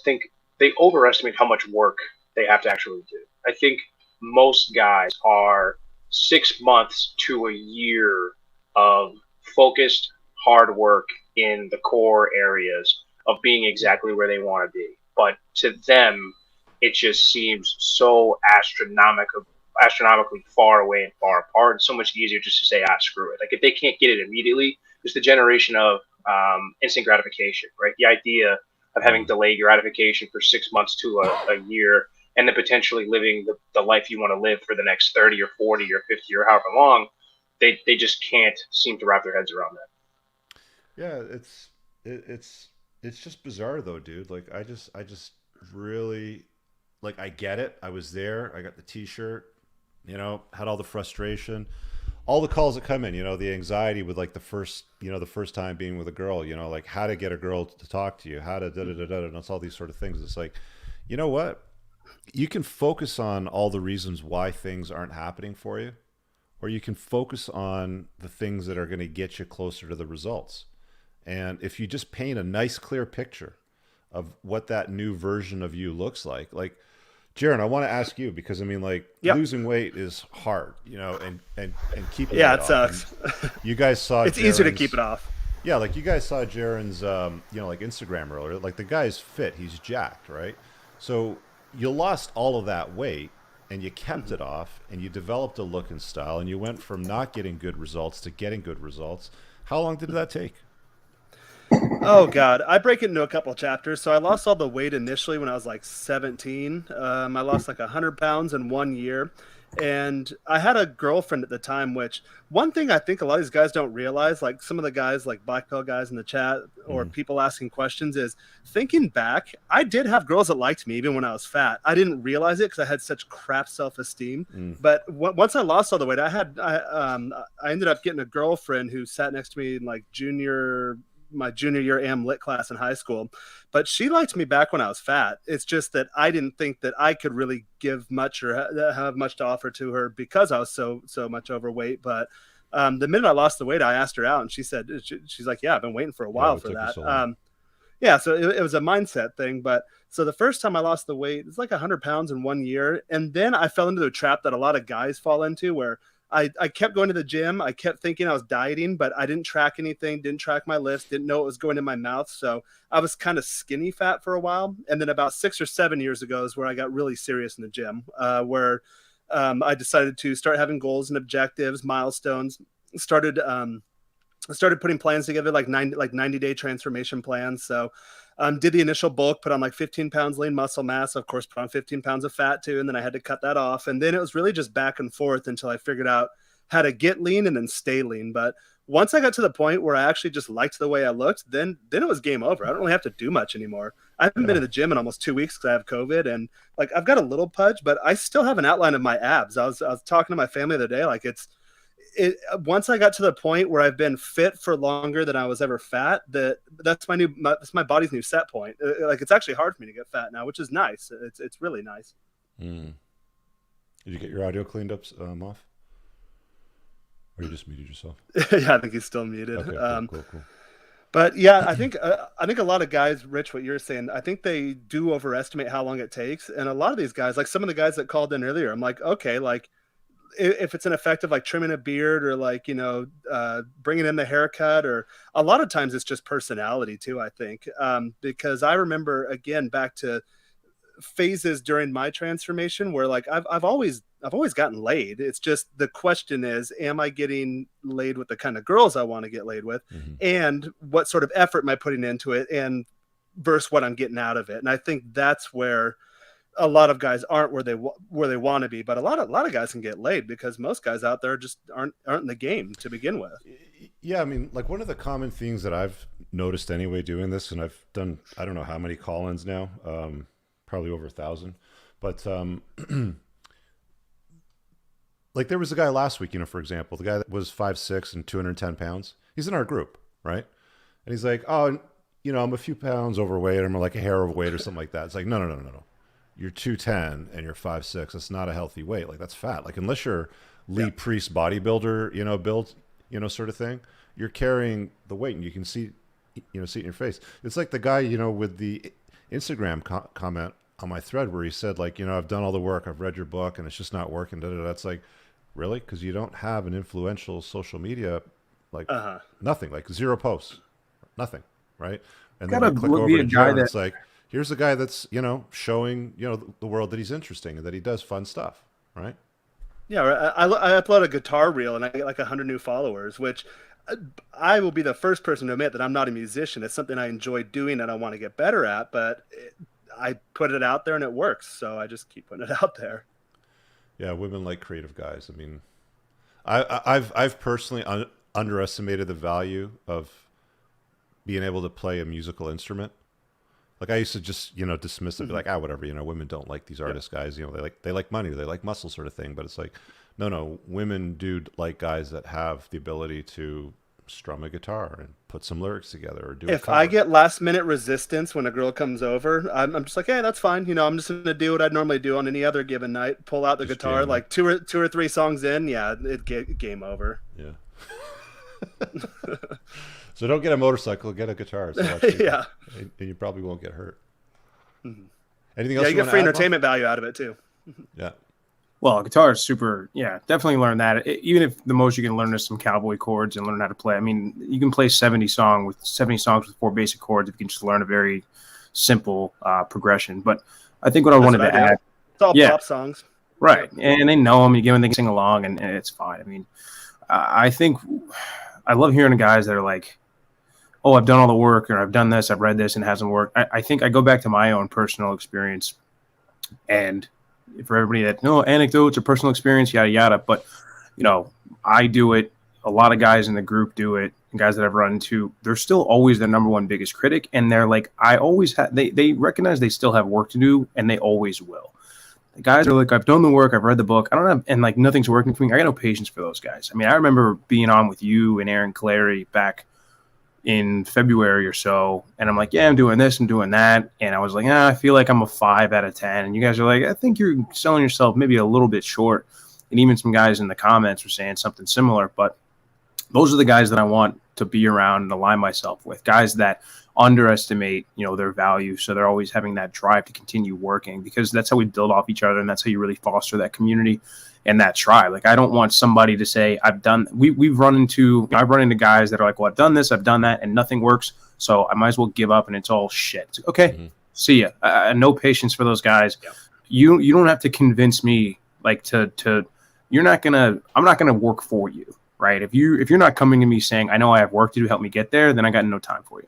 think they overestimate how much work they have to actually do. I think most guys are 6 months to a year of focused hard work in the core areas of being exactly where they want to be. But to them, it just seems so astronomically far away and far apart. It's so much easier just to say, screw it. Like, if they can't get it immediately, it's the generation of instant gratification, right? The idea of having delayed gratification for 6 months to a year, and then potentially living the life you want to live for the next 30 or 40 or 50 or however long, they just can't seem to wrap their heads around that. Yeah, it's just bizarre though, dude. Like, I just really, like, I get it. I was there. I got the T-shirt, you know, had all the frustration, all the calls that come in, you know, the anxiety with like the first time being with a girl, you know, like how to get a girl to talk to you, how to and it's all these sort of things. It's like, you know what? You can focus on all the reasons why things aren't happening for you, or you can focus on the things that are going to get you closer to the results. And if you just paint a nice, clear picture of what that new version of you looks like Jaron, I want to ask you, because I mean, like, losing weight is hard, you know, and keeping it off. Sucks. You guys saw it's easier to keep it off. Yeah, like you guys saw Jaron's, you know, like Instagram earlier. Like, the guy's fit, he's jacked, right? So you lost all of that weight, and you kept it off, and you developed a look and style, and you went from not getting good results to getting good results. How long did that take? Oh God, I break it into a couple chapters. So I lost all the weight initially when I was like 17. I lost like 100 pounds in 1 year. And I had a girlfriend at the time, which one thing I think a lot of these guys don't realize, like some of the guys, like Black Pill guys in the chat or people asking questions, is thinking back, I did have girls that liked me even when I was fat. I didn't realize it because I had such crap self-esteem. But once I lost all the weight, I ended up getting a girlfriend who sat next to me in like my junior year AM Lit class in high school, but she liked me back when I was fat. It's just that I didn't think that I could really give much or have much to offer to her because I was so much overweight. But the minute I lost the weight, I asked her out, and she said, she's like, yeah, I've been waiting for a while for that. So it was a mindset thing. But so the first time I lost the weight, it's like 100 pounds in 1 year. And then I fell into a trap that a lot of guys fall into where I kept going to the gym. I kept thinking I was dieting, but I didn't track anything, didn't track my lifts, didn't know what was going in my mouth. So I was kind of skinny fat for a while. And then about 6 or 7 years ago is where I got really serious in the gym, where I decided to start having goals and objectives, milestones, started putting plans together, like 90-day transformation plans. So did the initial bulk, put on like 15 pounds lean muscle mass, of course, put on 15 pounds of fat too. And then I had to cut that off. And then it was really just back and forth until I figured out how to get lean and then stay lean. But once I got to the point where I actually just liked the way I looked, then it was game over. I don't really have to do much anymore. I haven't been in the gym in almost 2 weeks because I have COVID, and like I've got a little pudge, but I still have an outline of my abs. I was talking to my family the other day, like once I got to the point where I've been fit for longer than I was ever fat, that's my body's new set point. Like it's actually hard for me to get fat now, which is nice. It's really nice. Did you get your audio cleaned up, off? Or you just muted yourself? Yeah, I think he's still muted. Okay, cool. But yeah, I think a lot of guys, Rich, what you're saying, I think they do overestimate how long it takes. And a lot of these guys, like some of the guys that called in earlier, I'm like, okay, like if it's an effect of like trimming a beard or like, bringing in the haircut, or a lot of times it's just personality too, I think. Because I remember, again, back to phases during my transformation where like I've always gotten laid. It's just the question is, am I getting laid with the kind of girls I want to get laid with? And what sort of effort am I putting into it, and versus what I'm getting out of it? And I think that's where a lot of guys aren't where they want to be, but a lot of guys can get laid because most guys out there just aren't in the game to begin with. Yeah, I mean, like one of the common things that I've noticed anyway doing this, and I've done I don't know how many call-ins now, probably over 1,000, but like there was a guy last week, for example, the guy that was 5'6" and 210 pounds. He's in our group, right? And he's like, oh, I'm a few pounds overweight, or I'm like a hair overweight or something like that. It's like, no. You're 210 and you're 5'6". That's not a healthy weight. Like that's fat. Like unless you're Lee Priest bodybuilder, build, sort of thing, you're carrying the weight, and you can see it in your face. It's like the guy, with the Instagram comment on my thread where he said like, I've done all the work, I've read your book, and it's just not working. That's like, really? Because you don't have an influential social media, like nothing, like 0 posts, nothing, right? And then you click over to Joe, and it's like, here's a guy that's, showing, the world that he's interesting and that he does fun stuff, right? Yeah, I upload a guitar reel and I get like 100 new followers, which I will be the first person to admit that I'm not a musician. It's something I enjoy doing and I want to get better at, but I put it out there and it works, so I just keep putting it out there. Yeah, women like creative guys. I mean, I've personally underestimated the value of being able to play a musical instrument. Like I used to just, dismiss it, be like, whatever, women don't like these artist guys, they like money, they like muscle sort of thing. But it's like, no, women do like guys that have the ability to strum a guitar and put some lyrics together or do If I get last minute resistance when a girl comes over, I'm just like, hey, that's fine. I'm just going to do what I'd normally do on any other given night. Pull out the guitar, like two or three songs in. Yeah, game over. Yeah. So don't get a motorcycle, get a guitar. So yeah. And you probably won't get hurt. Mm-hmm. Anything else? Yeah, you get free entertainment value out of it too. Yeah. Well, guitar is super. Yeah, definitely learn that. Even if the most you can learn is some cowboy chords and learn how to play. I mean, you can play 70 songs with 4 basic chords if you can just learn a very simple progression. But I think what I wanted to add. It's all pop songs. Right. And they know them, you give them, they can sing along, and it's fine. I mean, I think I love hearing guys that are like, oh, I've done all the work, or I've done this, I've read this, and it hasn't worked. I think I go back to my own personal experience, and for everybody that, no, anecdotes or personal experience, yada, yada. But, you know, I do it. A lot of guys in the group do it. And guys that I've run into, they're still always the number one biggest critic. And they're like, I always have, they recognize they still have work to do, and they always will. The guys are like, I've done the work, I've read the book, I don't have, and like nothing's working for me. I got no patience for those guys. I mean, I remember being on with you and Aaron Clary back in February or so, and I'm like, yeah, I'm doing this and doing that, and I was like, I feel like I'm a 5 out of 10, and you guys are like, I think you're selling yourself maybe a little bit short, and even some guys in the comments were saying something similar. But those are the guys that I want to be around and align myself with, guys that underestimate, you know, their value, so they're always having that drive to continue working, because that's how we build off each other, and that's how you really foster that community and that tribe. Like, I don't want somebody to say, I've run into guys that are like, well, I've done this, I've done that, and nothing works, so I might as well give up, and it's all shit. It's like, okay, see ya. No patience for those guys. Yeah. You don't have to convince me, like, I'm not gonna work for you, right? If you're not coming to me saying, I know I have work to do, help me get there, then I got no time for you.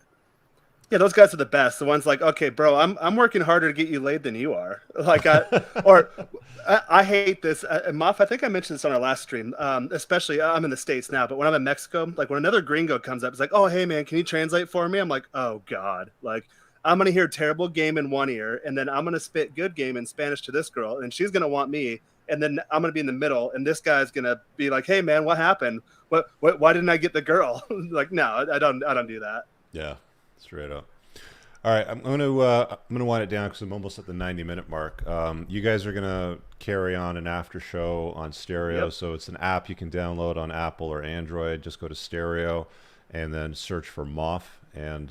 Yeah, those guys are the best. The ones like, okay, bro, I'm working harder to get you laid than you are. Like, I hate this. Moff, I think I mentioned this on our last stream. Especially, I'm in the States now, but when I'm in Mexico, like when another gringo comes up, it's like, oh, hey man, can you translate for me? I'm like, oh god, like I'm gonna hear terrible game in one ear, and then I'm gonna spit good game in Spanish to this girl, and she's gonna want me, and then I'm gonna be in the middle, and this guy's gonna be like, hey man, what happened? What? Why didn't I get the girl? Like, no, I don't do that. Yeah. Straight up. All right, I'm gonna wind it down because I'm almost at the 90-minute mark. You guys are gonna carry on an after show on Stereo, so it's an app you can download on Apple or Android. Just go to Stereo and then search for Moff, and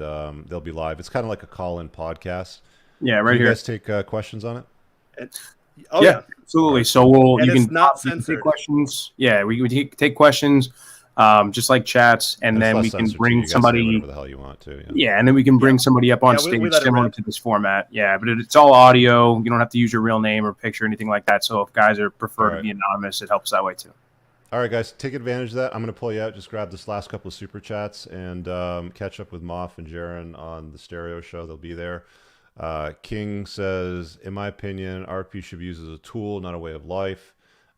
they'll be live. It's kind of like a call-in podcast. Yeah, right here. You guys take questions on it? Yeah, absolutely. So and you it's can not take censored. questions. Yeah, we take questions. Just like chats, and then we can bring somebody. Whatever the hell you want to. Yeah, and then we can bring somebody up on stage similar to this format. Yeah, but it's all audio. You don't have to use your real name or picture or anything like that. So if guys prefer to be anonymous, it helps that way too. All right, guys, take advantage of that. I'm going to pull you out. Just grab this last couple of super chats and catch up with Moff and Jaron on the Stereo show. They'll be there. King says, in my opinion, RP should be used as a tool, not a way of life.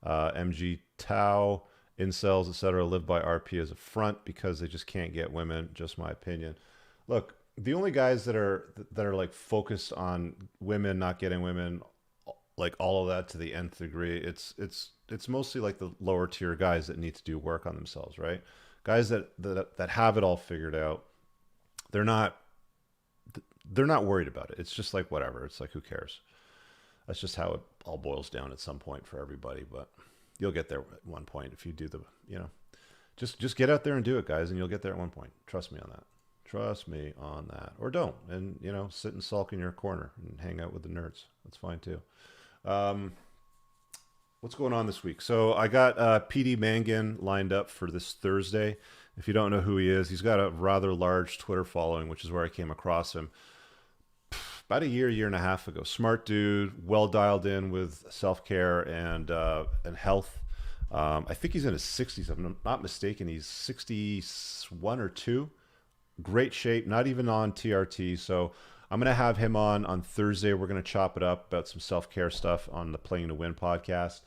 MG Tau. Incels, etc., live by RP as a front because they just can't get women. Just my opinion. Look, the only guys that are like focused on women not getting women, like all of that to the nth degree, it's mostly like the lower tier guys that need to do work on themselves, right? Guys that have it all figured out, they're not worried about it. It's just like whatever. It's like, who cares? That's just how it all boils down at some point for everybody, but you'll get there at one point if you do just get out there and do it, guys, and you'll get there at one point. Trust me on that. Trust me on that. Or don't, and sit and sulk in your corner and hang out with the nerds. That's fine too. What's going on this week? So I got PD Mangan lined up for this Thursday. If you don't know who he is, he's got a rather large Twitter following, which is where I came across him about a year and a half ago. Smart dude, well dialed in with self-care and health. I think he's in his 60s. If I'm not mistaken, he's 61 or 2. Great shape, not even on TRT. So I'm going to have him on Thursday. We're going to chop it up about some self-care stuff on the Playing to Win podcast.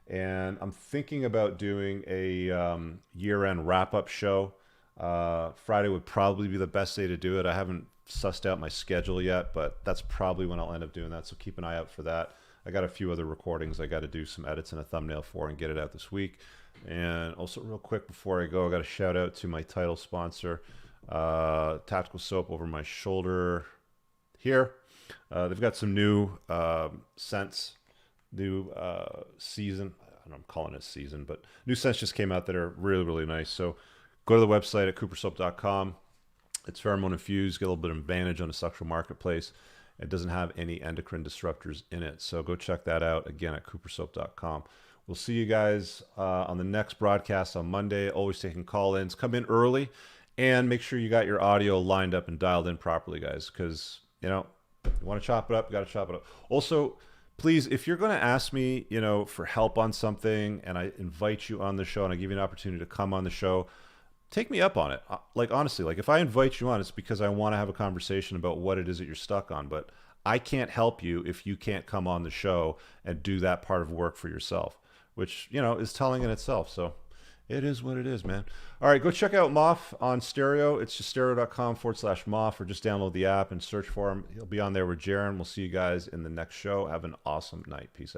And I'm thinking about doing a year-end wrap-up show. Friday would probably be the best day to do it. I haven't sussed out my schedule yet, but that's probably when I'll end up doing that. So keep an eye out for that. I got a few other recordings I got to do some edits and a thumbnail for and get it out this week. And also real quick before I go, I got a shout out to my title sponsor, Tactical Soap over my shoulder here. They've got some new scents, new season. I don't know, I'm calling it season, but new scents just came out that are really, really nice. So go to the website at coopersoap.com. It's pheromone infused, get a little bit of advantage on the sexual marketplace. It doesn't have any endocrine disruptors in it. So go check that out again at coopersoap.com. We'll see you guys on the next broadcast on Monday. Always taking call-ins. Come in early and make sure you got your audio lined up and dialed in properly, guys, because, you want to chop it up, you got to chop it up. Also, please, if you're going to ask me, you know, for help on something, and I invite you on the show and I give you an opportunity to come on the show, take me up on it. Like, honestly, like if I invite you on, it's because I want to have a conversation about what it is that you're stuck on. But I can't help you if you can't come on the show and do that part of work for yourself, which, you know, is telling in itself. So it is what it is, man. All right, go check out Moff on Stereo. It's just stereo.com/Moff, or just download the app and search for him. He'll be on there with Jaron. We'll see you guys in the next show. Have an awesome night. Peace out.